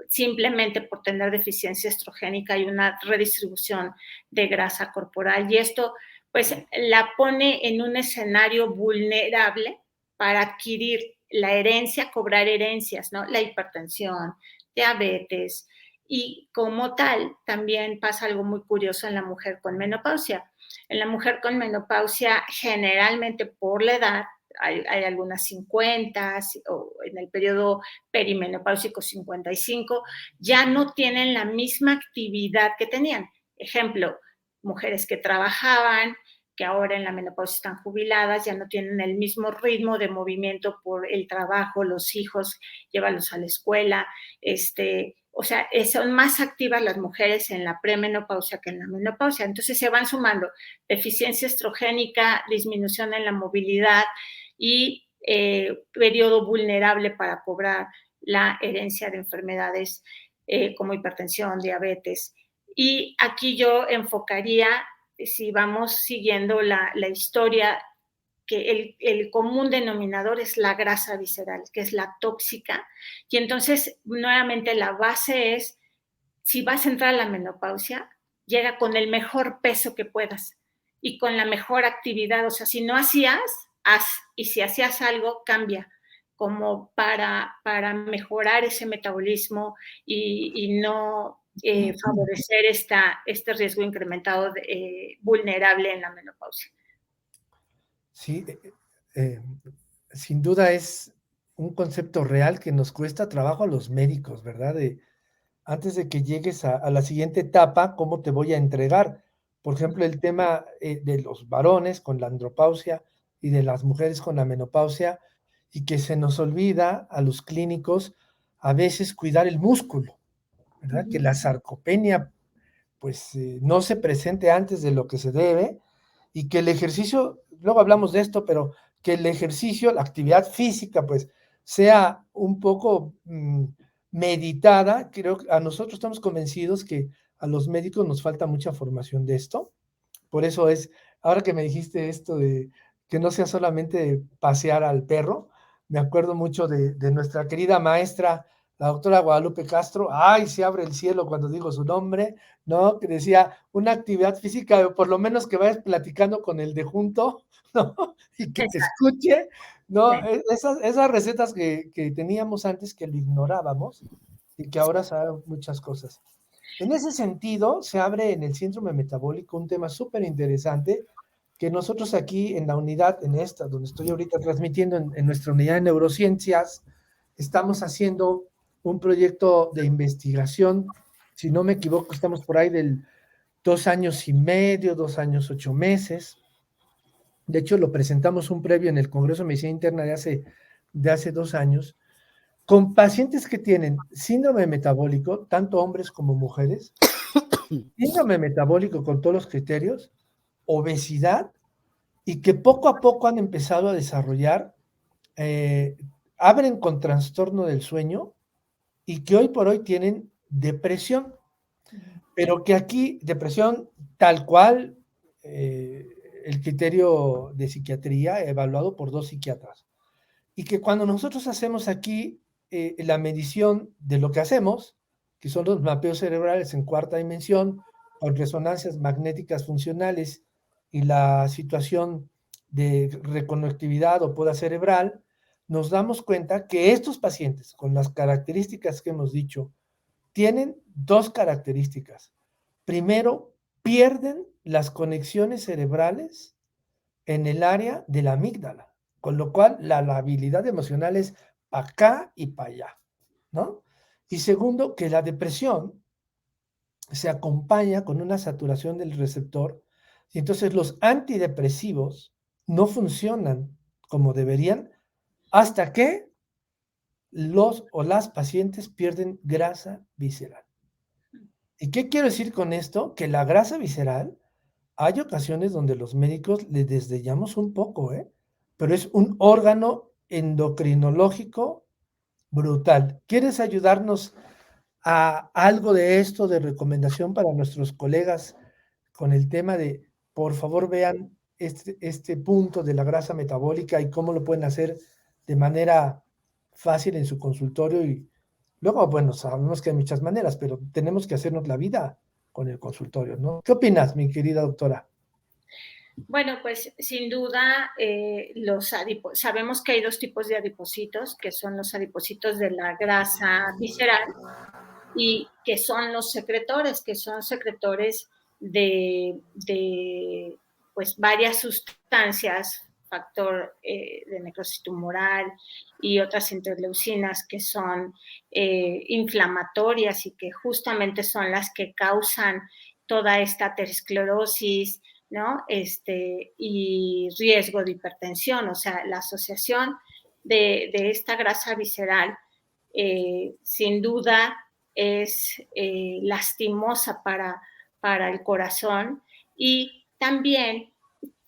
[SPEAKER 3] simplemente por tener deficiencia estrogénica hay una redistribución de grasa corporal, y esto pues la pone en un escenario vulnerable para adquirir la herencia, cobrar herencias, ¿no? La hipertensión, diabetes, y como tal también pasa algo muy curioso en la mujer con menopausia. En la mujer con menopausia, generalmente por la edad, hay algunas 50, o en el periodo perimenopáusico 55, ya no tienen la misma actividad que tenían. Ejemplo, mujeres que trabajaban, que ahora en la menopausia están jubiladas, ya no tienen el mismo ritmo de movimiento por el trabajo, los hijos, llévalos a la escuela, o sea, son más activas las mujeres en la premenopausia que en la menopausia. Entonces se van sumando deficiencia estrogénica, disminución en la movilidad y periodo vulnerable para cobrar la herencia de enfermedades como hipertensión, diabetes. Y aquí yo enfocaría, si vamos siguiendo la historia, que el común denominador es la grasa visceral, que es la tóxica. Y entonces, nuevamente, la base es, si vas a entrar a la menopausia, llega con el mejor peso que puedas y con la mejor actividad. O sea, si no hacías, haz. Y si hacías algo, cambia, como para mejorar ese metabolismo y no favorecer este riesgo incrementado vulnerable en la menopausia.
[SPEAKER 2] Sí, sin duda es un concepto real que nos cuesta trabajo a los médicos, ¿verdad? Antes de que llegues a la siguiente etapa, ¿cómo te voy a entregar? Por ejemplo, el tema de los varones con la andropausia y de las mujeres con la menopausia, y que se nos olvida a los clínicos a veces cuidar el músculo, ¿verdad? Que la sarcopenia pues no se presente antes de lo que se debe, y que el ejercicio, luego hablamos de esto, pero que el ejercicio, la actividad física, pues sea un poco meditada. Creo que a nosotros estamos convencidos que a los médicos nos falta mucha formación de esto. Por eso es, ahora que me dijiste esto de que no sea solamente pasear al perro, me acuerdo mucho de nuestra querida maestra, la doctora Guadalupe Castro. Ay, se abre el cielo cuando digo su nombre, ¿no? Que decía, una actividad física, por lo menos que vayas platicando con el de junto, ¿no? Y que te escuche, ¿no?
[SPEAKER 3] Sí.
[SPEAKER 2] Esas recetas que teníamos antes, que lo ignorábamos, y que ahora saben muchas cosas. En ese sentido, se abre en el síndrome metabólico un tema súper interesante, que nosotros aquí en la unidad, en esta, donde estoy ahorita transmitiendo, en nuestra unidad de neurociencias, estamos haciendo un proyecto de investigación. Si no me equivoco, estamos por ahí del 2 años y medio, 2 años, 8 meses. De hecho, lo presentamos un previo en el Congreso de Medicina Interna de hace 2 años, con pacientes que tienen síndrome metabólico, tanto hombres como mujeres, síndrome metabólico con todos los criterios, obesidad, y que poco a poco han empezado a desarrollar, abren con trastorno del sueño, y que hoy por hoy tienen depresión, pero que aquí, depresión tal cual, el criterio de psiquiatría evaluado por 2 psiquiatras, y que cuando nosotros hacemos aquí la medición de lo que hacemos, que son los mapeos cerebrales en 4ª dimensión, con resonancias magnéticas funcionales y la situación de reconectividad o poda cerebral, nos damos cuenta que estos pacientes, con las características que hemos dicho, tienen 2 características. Primero, pierden las conexiones cerebrales en el área de la amígdala, con lo cual la habilidad emocional es para acá y para allá, ¿no? Y segundo, que la depresión se acompaña con una saturación del receptor, y entonces los antidepresivos no funcionan como deberían hasta que los o las pacientes pierden grasa visceral. ¿Y qué quiero decir con esto? Que la grasa visceral, hay ocasiones donde los médicos le desdeñamos un poco, pero es un órgano endocrinológico brutal. ¿Quieres ayudarnos a algo de esto de recomendación para nuestros colegas con el tema de, por favor, vean este punto de la grasa metabólica y cómo lo pueden hacer de manera fácil en su consultorio? Y luego, bueno, sabemos que hay muchas maneras, pero tenemos que hacernos la vida con el consultorio, ¿no? ¿Qué opinas, mi querida doctora?
[SPEAKER 3] Bueno, pues sin duda sabemos que hay 2 tipos de adipocitos, que son los adipocitos de la grasa visceral y que son los secretores, de pues varias sustancias factor de necrosis tumoral y otras interleucinas que son inflamatorias y que justamente son las que causan toda esta aterosclerosis, ¿no? Y riesgo de hipertensión. O sea, la asociación de esta grasa visceral sin duda es lastimosa para el corazón, y también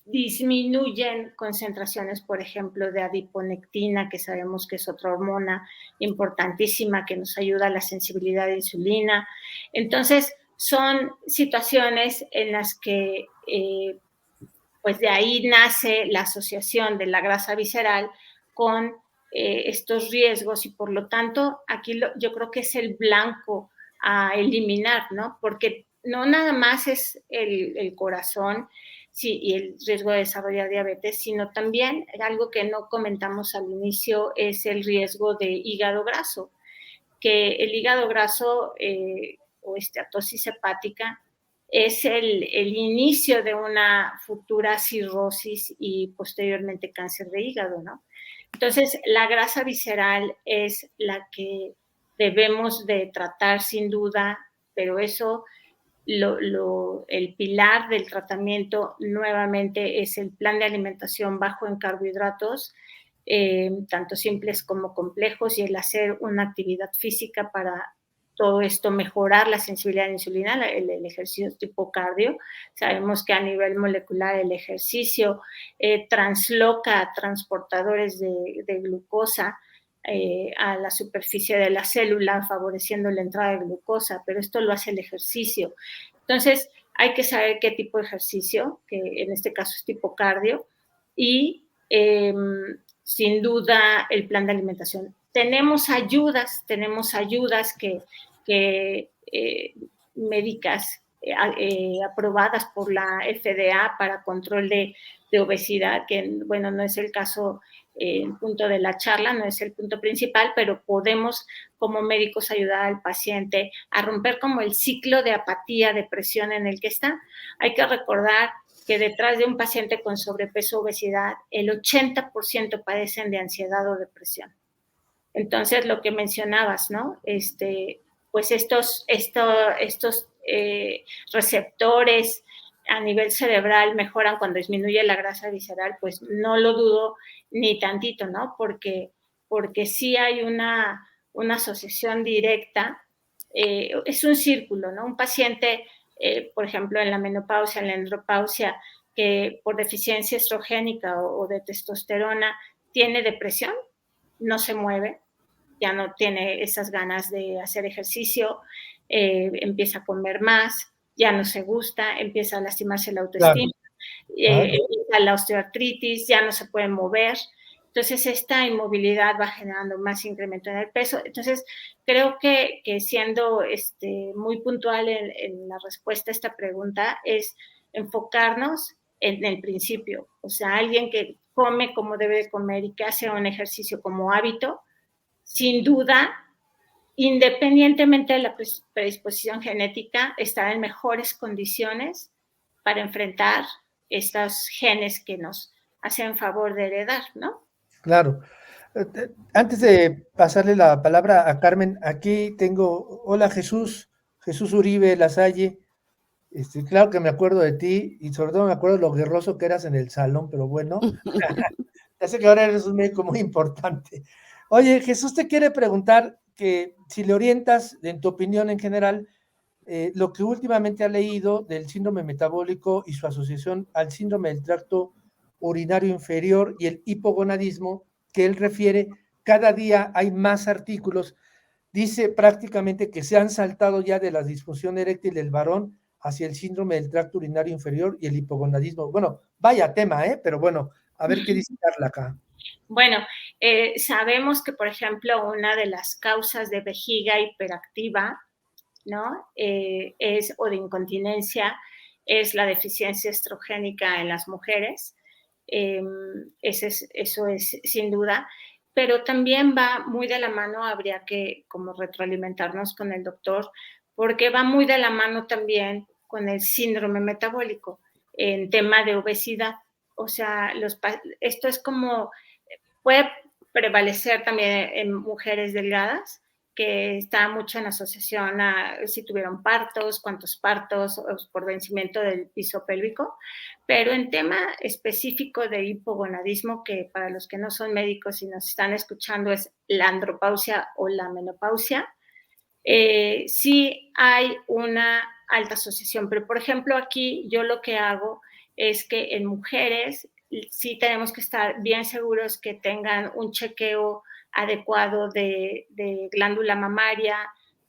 [SPEAKER 3] disminuyen concentraciones, por ejemplo, de adiponectina, que sabemos que es otra hormona importantísima que nos ayuda a la sensibilidad de insulina. Entonces, son situaciones en las que pues de ahí nace la asociación de la grasa visceral con estos riesgos, y por lo tanto aquí yo creo que es el blanco a eliminar, ¿no? Porque no nada más es el corazón y el riesgo de desarrollar diabetes, sino también algo que no comentamos al inicio es el riesgo de hígado graso, que el hígado graso o esteatosis hepática es el inicio de una futura cirrosis y posteriormente cáncer de hígado, ¿no? Entonces, la grasa visceral es la que debemos de tratar sin duda, pero eso, el pilar del tratamiento nuevamente es el plan de alimentación bajo en carbohidratos, tanto simples como complejos, y el hacer una actividad física para todo esto, mejorar la sensibilidad a la insulina, el ejercicio tipo cardio. Sabemos que a nivel molecular el ejercicio transloca transportadores de glucosa a la superficie de la célula, favoreciendo la entrada de glucosa, pero esto lo hace el ejercicio. Entonces, hay que saber qué tipo de ejercicio, que en este caso es tipo cardio, y sin duda el plan de alimentación. Tenemos ayudas que médicas aprobadas por la FDA para control de obesidad, que bueno, no es el caso, el punto de la charla, no es el punto principal, pero podemos como médicos ayudar al paciente a romper como el ciclo de apatía, depresión en el que está. Hay que recordar que detrás de un paciente con sobrepeso o obesidad, el 80% padecen de ansiedad o depresión. Entonces, lo que mencionabas, ¿no? Pues estos receptores a nivel cerebral mejoran cuando disminuye la grasa visceral, pues no lo dudo ni tantito, ¿no? Porque sí hay una asociación directa, es un círculo, ¿no? Un paciente, por ejemplo, en la menopausia, en la andropausia, que por deficiencia estrogénica o de testosterona tiene depresión, no se mueve, ya no tiene esas ganas de hacer ejercicio, empieza a comer más, ya no se gusta, empieza a lastimarse la autoestima, empieza la osteoartritis, ya no se puede mover. Entonces, esta inmovilidad va generando más incremento en el peso. Entonces, creo que siendo muy puntual en la respuesta a esta pregunta, es enfocarnos en el principio. O sea, alguien que come como debe de comer y que hace un ejercicio como hábito, sin duda, independientemente de la predisposición genética, estará en mejores condiciones para enfrentar estos genes que nos hacen favor de heredar, ¿no?
[SPEAKER 2] Claro. Antes de pasarle la palabra a Carmen, aquí tengo, hola Jesús Uribe Lasalle. Claro que me acuerdo de ti y sobre todo me acuerdo de lo guerroso que eras en el salón, pero bueno, ya sé que ahora eres un médico muy importante. Oye, Jesús te quiere preguntar que si le orientas, en tu opinión en general, lo que últimamente ha leído del síndrome metabólico y su asociación al síndrome del tracto urinario inferior y el hipogonadismo, que él refiere, cada día hay más artículos. Dice prácticamente que se han saltado ya de la disfunción eréctil del varón hacia el síndrome del tracto urinario inferior y el hipogonadismo. Bueno, vaya tema, pero bueno, a ver qué dice Carla acá.
[SPEAKER 3] Bueno, sabemos que, por ejemplo, una de las causas de vejiga hiperactiva, ¿no? O de incontinencia, es la deficiencia estrogénica en las mujeres. Eso es sin duda, pero también va muy de la mano, habría que como retroalimentarnos con el doctor, porque va muy de la mano también con el síndrome metabólico en tema de obesidad. o sea, esto es como, puede prevalecer también en mujeres delgadas, que está mucho en asociación a si tuvieron partos, cuántos partos, o por vencimiento del piso pélvico, pero en tema específico de hipogonadismo, que para los que no son médicos y nos están escuchando es la andropausia o la menopausia, sí hay una alta asociación, pero por ejemplo aquí yo lo que hago es que en mujeres sí tenemos que estar bien seguros que tengan un chequeo adecuado de glándula mamaria,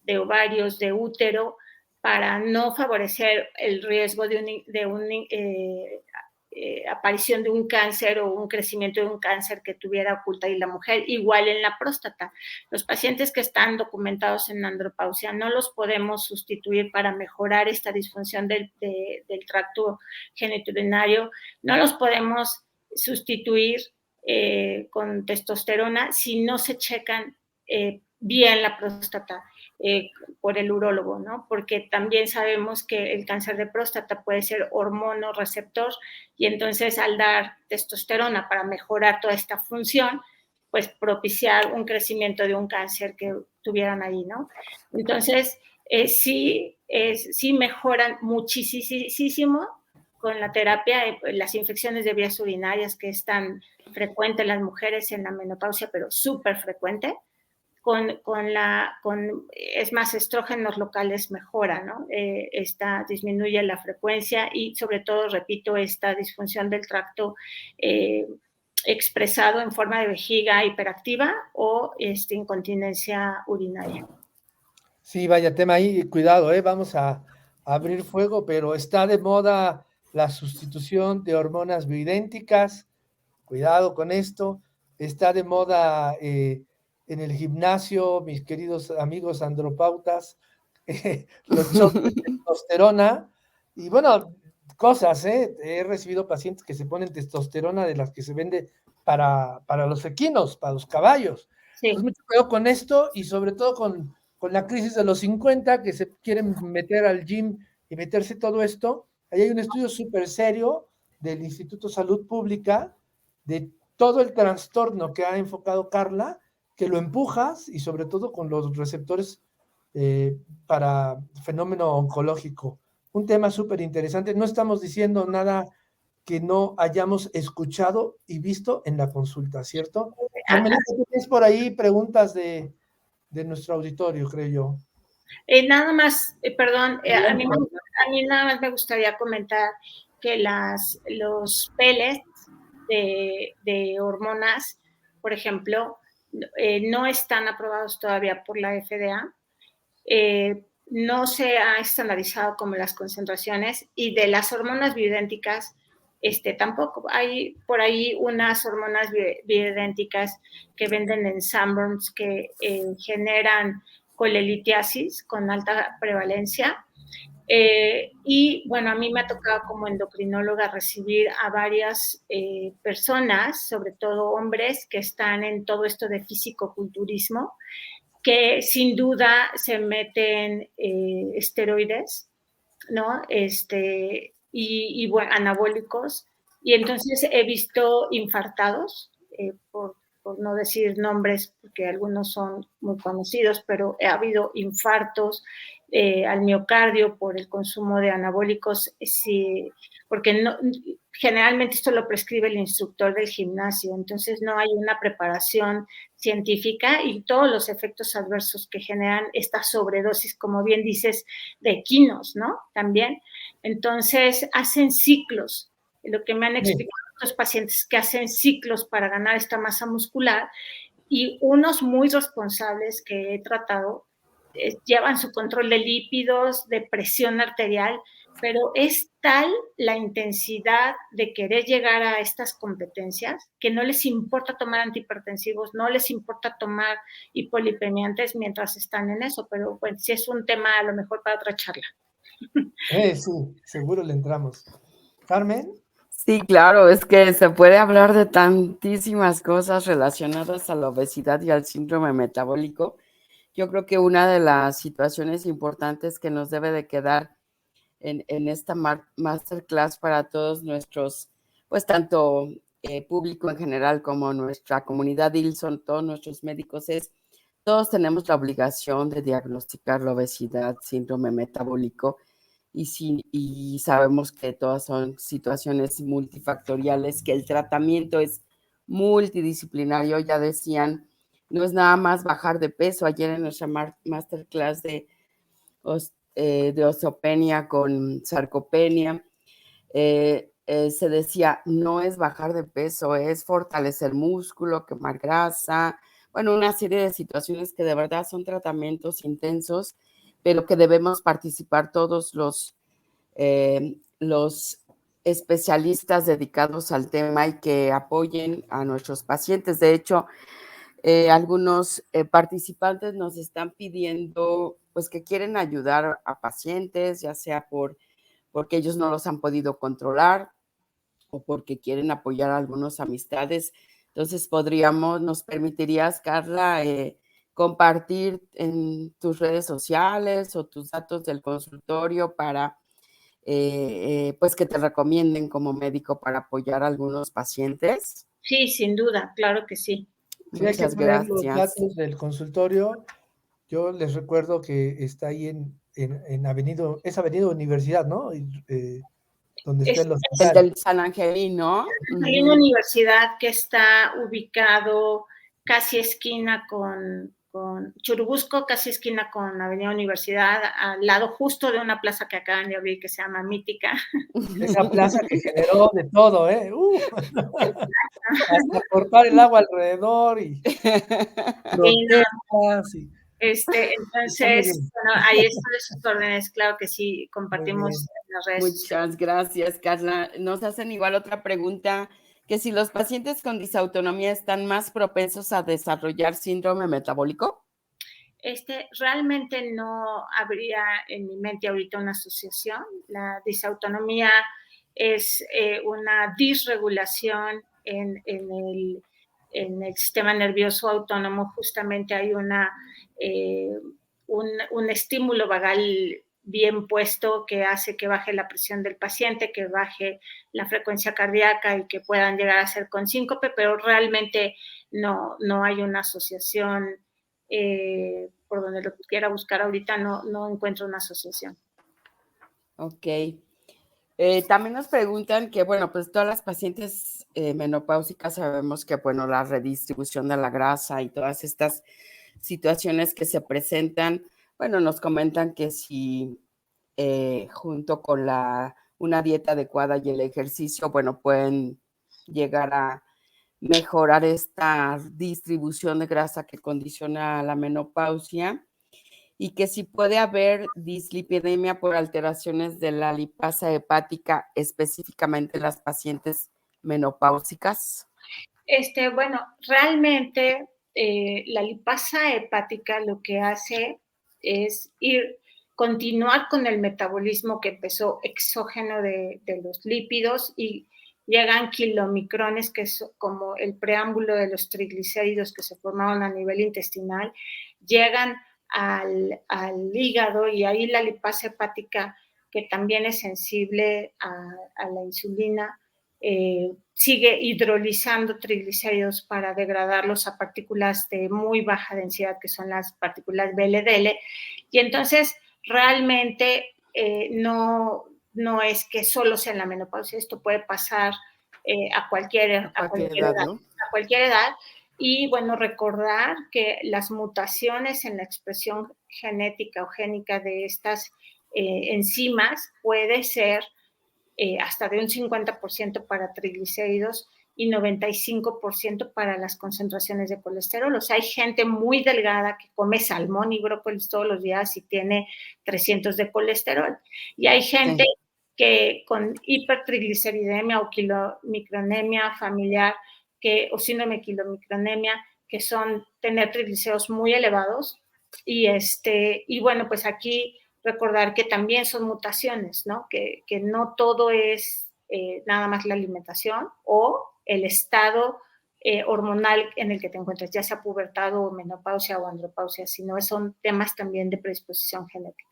[SPEAKER 3] de ovarios, de útero, para no favorecer el riesgo de un aparición de un cáncer o un crecimiento de un cáncer que tuviera oculta y la mujer, igual en la próstata. Los pacientes que están documentados en andropausia no los podemos sustituir para mejorar esta disfunción del tracto genitourinario, no los podemos sustituir con testosterona si no se checan bien la próstata por el urólogo, ¿no? Porque también sabemos que el cáncer de próstata puede ser hormonoreceptor y entonces al dar testosterona para mejorar toda esta función, pues propiciar un crecimiento de un cáncer que tuvieran ahí, ¿no? Entonces, sí mejoran muchísimo con la terapia, las infecciones de vías urinarias, que es tan frecuente en las mujeres en la menopausia, pero súper frecuente. Es más, estrógenos locales mejora, ¿no? Disminuye la frecuencia y sobre todo, repito, esta disfunción del tracto expresado en forma de vejiga hiperactiva o incontinencia urinaria.
[SPEAKER 2] Sí, vaya tema ahí, cuidado, vamos a abrir fuego, pero está de moda la sustitución de hormonas bioidénticas, cuidado con esto, está de moda en el gimnasio, mis queridos amigos andropautas, los shots de testosterona, y bueno, cosas, he recibido pacientes que se ponen testosterona de las que se vende para los equinos, para los caballos.
[SPEAKER 3] Sí.
[SPEAKER 2] Entonces, mucho cuidado con esto y sobre todo con la crisis de los 50, que se quieren meter al gym y meterse todo esto. Ahí hay un estudio súper serio del Instituto Salud Pública de todo el trastorno que ha enfocado Carla, que lo empujas y sobre todo con los receptores para fenómeno oncológico. Un tema súper interesante. No estamos diciendo nada que no hayamos escuchado y visto en la consulta, ¿cierto? Carmelita, ¿tú tienes por ahí preguntas de nuestro auditorio, creo yo?
[SPEAKER 3] Nada más, perdón, a mí nada más me gustaría comentar que los pellets de hormonas, por ejemplo, no están aprobados todavía por la FDA. No se ha estandarizado como las concentraciones, y de las hormonas bioidénticas tampoco. Hay por ahí unas hormonas bioidénticas que venden en Sanborns que generan colelitiasis con alta prevalencia. Y bueno, a mí me ha tocado como endocrinóloga recibir a varias personas, sobre todo hombres, que están en todo esto de fisicoculturismo, que sin duda se meten esteroides, ¿no? Y bueno, anabólicos. Y entonces he visto infartados, por no decir nombres, porque algunos son muy conocidos, pero ha habido infartos al miocardio por el consumo de anabólicos, sí, porque no, generalmente esto lo prescribe el instructor del gimnasio, entonces no hay una preparación científica y todos los efectos adversos que generan esta sobredosis, como bien dices, de equinos, ¿no? También. Entonces, hacen ciclos. Lo que me han explicado los pacientes, que hacen ciclos para ganar esta masa muscular, y unos muy responsables que he tratado llevan su control de lípidos, de presión arterial, pero es tal la intensidad de querer llegar a estas competencias que no les importa tomar antihipertensivos, no les importa tomar hipolipemiantes mientras están en eso, pero pues sí es un tema a lo mejor para otra charla.
[SPEAKER 2] Sí, seguro le entramos. ¿Carmen?
[SPEAKER 1] Sí, claro, es que se puede hablar de tantísimas cosas relacionadas a la obesidad y al síndrome metabólico. Yo creo que una de las situaciones importantes que nos debe de quedar en esta masterclass para todos nuestros pues tanto público en general como nuestra comunidad ILSON, todos nuestros médicos, todos tenemos la obligación de diagnosticar la obesidad, síndrome metabólico, y sabemos que todas son situaciones multifactoriales, que el tratamiento es multidisciplinario. Ya decían, no es nada más bajar de peso. Ayer en nuestra masterclass de osteopenia con sarcopenia, se decía, no es bajar de peso, es fortalecer músculo, quemar grasa, bueno, una serie de situaciones que de verdad son tratamientos intensos, pero que debemos participar todos los especialistas dedicados al tema y que apoyen a nuestros pacientes. De hecho, algunos participantes nos están pidiendo, pues, que quieren ayudar a pacientes, ya sea porque ellos no los han podido controlar o porque quieren apoyar a algunas amistades. Entonces, ¿nos permitirías, Carla, compartir en tus redes sociales o tus datos del consultorio para, pues, que te recomienden como médico para apoyar a algunos pacientes?
[SPEAKER 3] Sí, sin duda, claro que sí.
[SPEAKER 2] Sí, hay que
[SPEAKER 1] Muchas
[SPEAKER 2] poner los
[SPEAKER 1] gracias.
[SPEAKER 2] datos del consultorio. Yo les recuerdo que está ahí en Avenida Universidad, ¿no? Donde está el
[SPEAKER 3] Es
[SPEAKER 1] El
[SPEAKER 2] hospital.
[SPEAKER 1] del San Angelino.
[SPEAKER 3] hay una universidad que está ubicado casi esquina con Churubusco, casi esquina con Avenida Universidad, al lado justo de una plaza que acaban de abrir que se llama Mítica.
[SPEAKER 2] Esa plaza que generó de todo, ¿eh? Hasta cortar el agua alrededor y protestas y está muy
[SPEAKER 3] Entonces,
[SPEAKER 2] bien.
[SPEAKER 3] bueno, ahí están sus órdenes, claro que sí,
[SPEAKER 2] Muy bien.
[SPEAKER 3] compartimos en las redes sociales.
[SPEAKER 1] Muchas gracias, Carla. Nos hacen igual otra pregunta, que si los pacientes con disautonomía están más propensos a desarrollar síndrome metabólico.
[SPEAKER 3] Realmente no habría en mi mente ahorita una asociación. La disautonomía es una disregulación en el sistema nervioso autónomo. Justamente hay un estímulo vagal bien puesto que hace que baje la presión del paciente, que baje la frecuencia cardíaca y que puedan llegar a ser con síncope, pero realmente no hay una asociación. Por donde lo quiera buscar ahorita, no encuentro una asociación.
[SPEAKER 1] Ok. También nos preguntan que, bueno, pues todas las pacientes menopáusicas sabemos que, bueno, la redistribución de la grasa y todas estas situaciones que se presentan, bueno, nos comentan que si junto con una dieta adecuada y el ejercicio, bueno, pueden llegar a mejorar esta distribución de grasa que condiciona la menopausia, y que si puede haber dislipidemia por alteraciones de la lipasa hepática, específicamente en las pacientes menopáusicas.
[SPEAKER 3] Bueno, realmente la lipasa hepática lo que hace es continuar con el metabolismo que empezó exógeno de los lípidos, y llegan kilomicrones, que es como el preámbulo de los triglicéridos que se formaron a nivel intestinal, llegan al hígado, y ahí la lipasa hepática, que también es sensible a la insulina, sigue hidrolizando triglicéridos para degradarlos a partículas de muy baja densidad, que son las partículas VLDL, y entonces realmente no es que solo sea en la menopausia, esto puede pasar a cualquier
[SPEAKER 1] edad,
[SPEAKER 3] edad,
[SPEAKER 1] ¿no?
[SPEAKER 3] a cualquier edad. Y bueno, recordar que las mutaciones en la expresión genética o génica de estas enzimas puede ser hasta de un 50% para triglicéridos y 95% para las concentraciones de colesterol. O sea, hay gente muy delgada que come salmón y brócolis todos los días y tiene 300 de colesterol. Y hay gente que con hipertrigliceridemia o kilomicronemia familiar, o síndrome de kilomicronemia, que son tener triglicéridos muy elevados. Y bueno, pues aquí recordar que también son mutaciones, ¿no? Que no todo es nada más la alimentación o el estado hormonal en el que te encuentres, ya sea pubertad o menopausia o andropausia, sino son temas también de predisposición genética.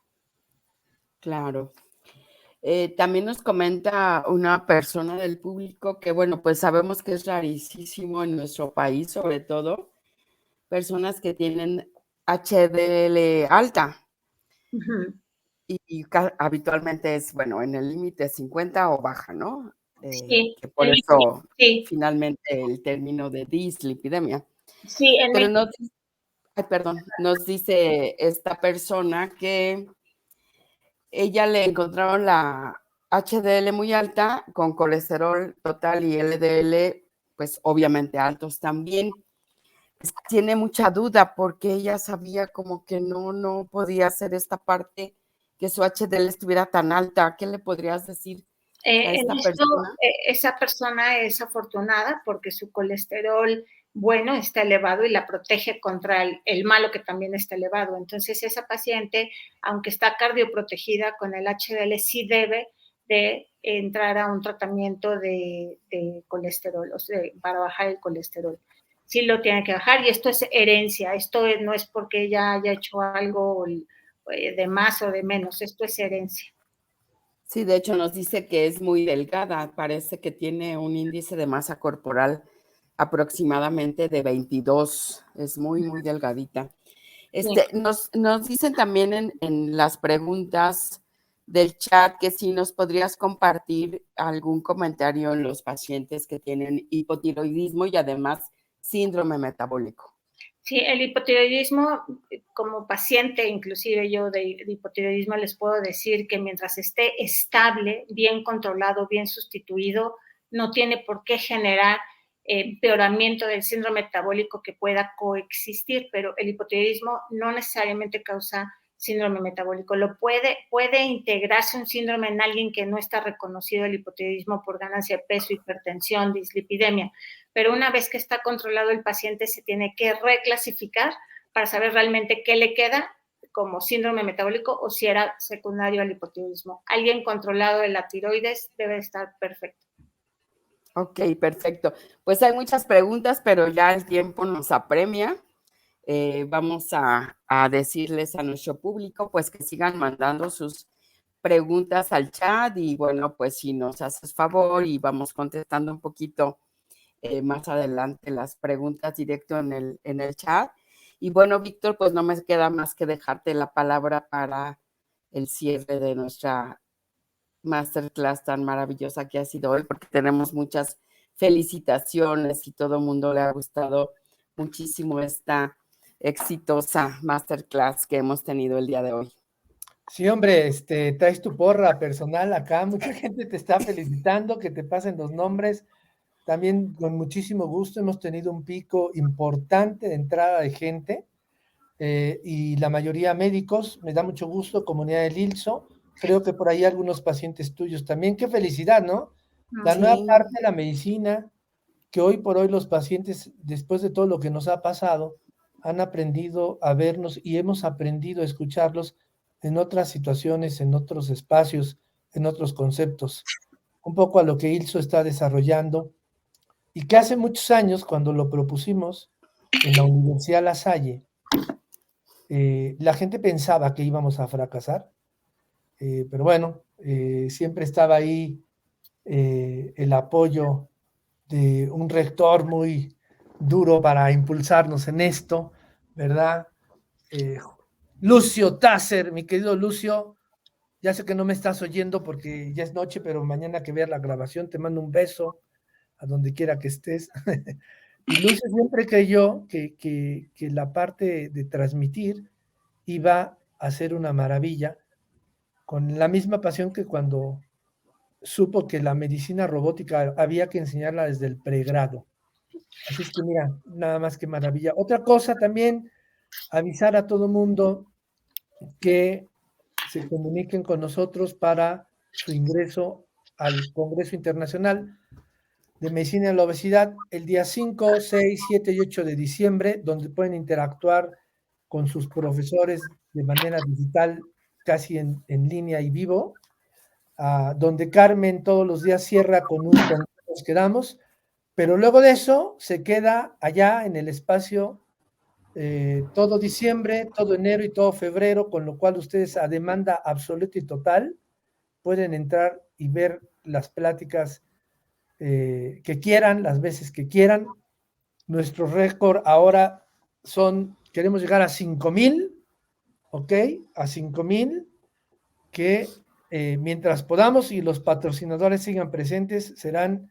[SPEAKER 1] Claro. También nos comenta una persona del público que, bueno, pues sabemos que es rarísimo en nuestro país, sobre todo, personas que tienen HDL alta.
[SPEAKER 3] Ujú.
[SPEAKER 1] Y habitualmente es, bueno, en el límite 50 o baja, ¿no?
[SPEAKER 3] Sí,
[SPEAKER 1] Que por eso
[SPEAKER 3] sí,
[SPEAKER 1] finalmente el término de dislipidemia.
[SPEAKER 3] sí, en
[SPEAKER 1] Pero
[SPEAKER 3] México.
[SPEAKER 1] nos dice esta persona que ella le encontraron la HDL muy alta con colesterol total y LDL, pues obviamente altos también. Tiene mucha duda porque ella sabía como que no podía hacer esta parte que su HDL estuviera tan alta. ¿Qué le podrías decir a
[SPEAKER 3] En
[SPEAKER 1] esta
[SPEAKER 3] esto,
[SPEAKER 1] persona?
[SPEAKER 3] esa persona es afortunada porque su colesterol bueno está elevado y la protege contra el malo que también está elevado. Entonces, esa paciente, aunque está cardioprotegida con el HDL, sí debe de entrar a un tratamiento de colesterol, o sea, para bajar el colesterol. Sí lo tiene que bajar y esto es herencia, esto no es porque ella haya hecho algo de más o de menos, esto es herencia.
[SPEAKER 1] Sí, de hecho nos dice que es muy delgada, parece que tiene un índice de masa corporal aproximadamente de 22, es muy delgadita.
[SPEAKER 3] Sí.
[SPEAKER 1] Nos dicen también en las preguntas del chat que si nos podrías compartir algún comentario en los pacientes que tienen hipotiroidismo y además síndrome metabólico.
[SPEAKER 3] Sí, el hipotiroidismo, como paciente, inclusive yo de hipotiroidismo, les puedo decir que mientras esté estable, bien controlado, bien sustituido, no tiene por qué generar empeoramiento del síndrome metabólico que pueda coexistir, pero el hipotiroidismo no necesariamente causa síndrome metabólico. Puede integrarse un síndrome en alguien que no está reconocido el hipotiroidismo por ganancia de peso, hipertensión, dislipidemia, pero una vez que está controlado el paciente se tiene que reclasificar para saber realmente qué le queda como síndrome metabólico o si era secundario al hipotiroidismo. Alguien controlado de la tiroides debe estar perfecto.
[SPEAKER 1] Ok, perfecto. Pues hay muchas preguntas, pero ya el tiempo nos apremia. Vamos a decirles a nuestro público pues que sigan mandando sus preguntas al chat y bueno, pues si nos haces favor y vamos contestando un poquito más adelante las preguntas directo en el chat. Y bueno, Víctor, pues no me queda más que dejarte la palabra para el cierre de nuestra masterclass tan maravillosa que ha sido hoy, porque tenemos muchas felicitaciones y todo el mundo le ha gustado muchísimo esta exitosa masterclass que hemos tenido el día de hoy.
[SPEAKER 2] Sí, hombre, traes tu porra personal acá, mucha gente te está felicitando, que te pasen los nombres. También con muchísimo gusto hemos tenido un pico importante de entrada de gente y la mayoría médicos. Me da mucho gusto, comunidad del ILSO. Creo que por ahí algunos pacientes tuyos también. Qué felicidad, ¿no? La nueva
[SPEAKER 1] Sí,
[SPEAKER 2] parte de la medicina, que hoy por hoy los pacientes, después de todo lo que nos ha pasado, han aprendido a vernos y hemos aprendido a escucharlos en otras situaciones, en otros espacios, en otros conceptos. Un poco a lo que ILSO está desarrollando y que hace muchos años, cuando lo propusimos en la Universidad La Salle, la gente pensaba que íbamos a fracasar, pero bueno, siempre estaba ahí el apoyo de un rector muy duro para impulsarnos en esto, ¿verdad? Eh, Lucio Tasser, mi querido Lucio, ya sé que no me estás oyendo porque ya es noche, pero mañana que veas la grabación te mando un beso a donde quiera que estés. Y Lucio siempre creyó que la parte de transmitir iba a ser una maravilla, con la misma pasión que cuando supo que la medicina robótica había que enseñarla desde el pregrado. Así es que mira, nada más que maravilla. Otra cosa también, avisar a todo mundo que se comuniquen con nosotros para su ingreso al Congreso Internacional de Medicina de la Obesidad el día 5, 6, 7 y 8 de diciembre, donde pueden interactuar con sus profesores de manera digital, casi en línea y vivo, donde Carmen todos los días cierra con un con nos quedamos, pero luego de eso se queda allá en el espacio todo diciembre, todo enero y todo febrero, con lo cual ustedes a demanda absoluta y total pueden entrar y ver las pláticas que quieran, las veces que quieran. Nuestro récord ahora queremos llegar a 5,000, ¿ok? A 5,000, que mientras podamos y los patrocinadores sigan presentes, serán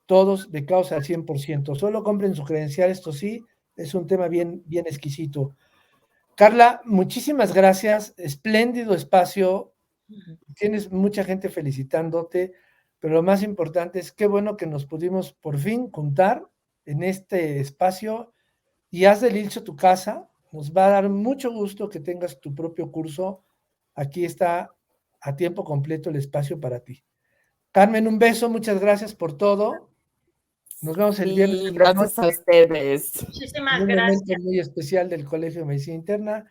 [SPEAKER 2] todos de causa al 100%. Solo compren su credencial, esto sí, es un tema bien, bien exquisito. Carla, muchísimas gracias, espléndido espacio, tienes mucha gente felicitándote, pero lo más importante es qué bueno que nos pudimos por fin juntar en este espacio y haz del ILSO tu casa. Nos va a dar mucho gusto que tengas tu propio curso. Aquí está a tiempo completo el espacio para ti. Carmen, un beso, muchas gracias por todo. Nos vemos el viernes.
[SPEAKER 1] Sí, gracias a ustedes.
[SPEAKER 3] Muchísimas
[SPEAKER 2] Un
[SPEAKER 3] gracias.
[SPEAKER 2] momento muy especial del Colegio de Medicina Interna.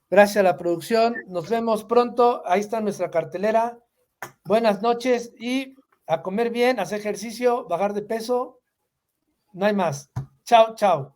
[SPEAKER 2] Gracias a la producción. Nos vemos pronto. Ahí está nuestra cartelera. Buenas noches y a comer bien, hacer ejercicio, bajar de peso. No hay más. Chao, chao.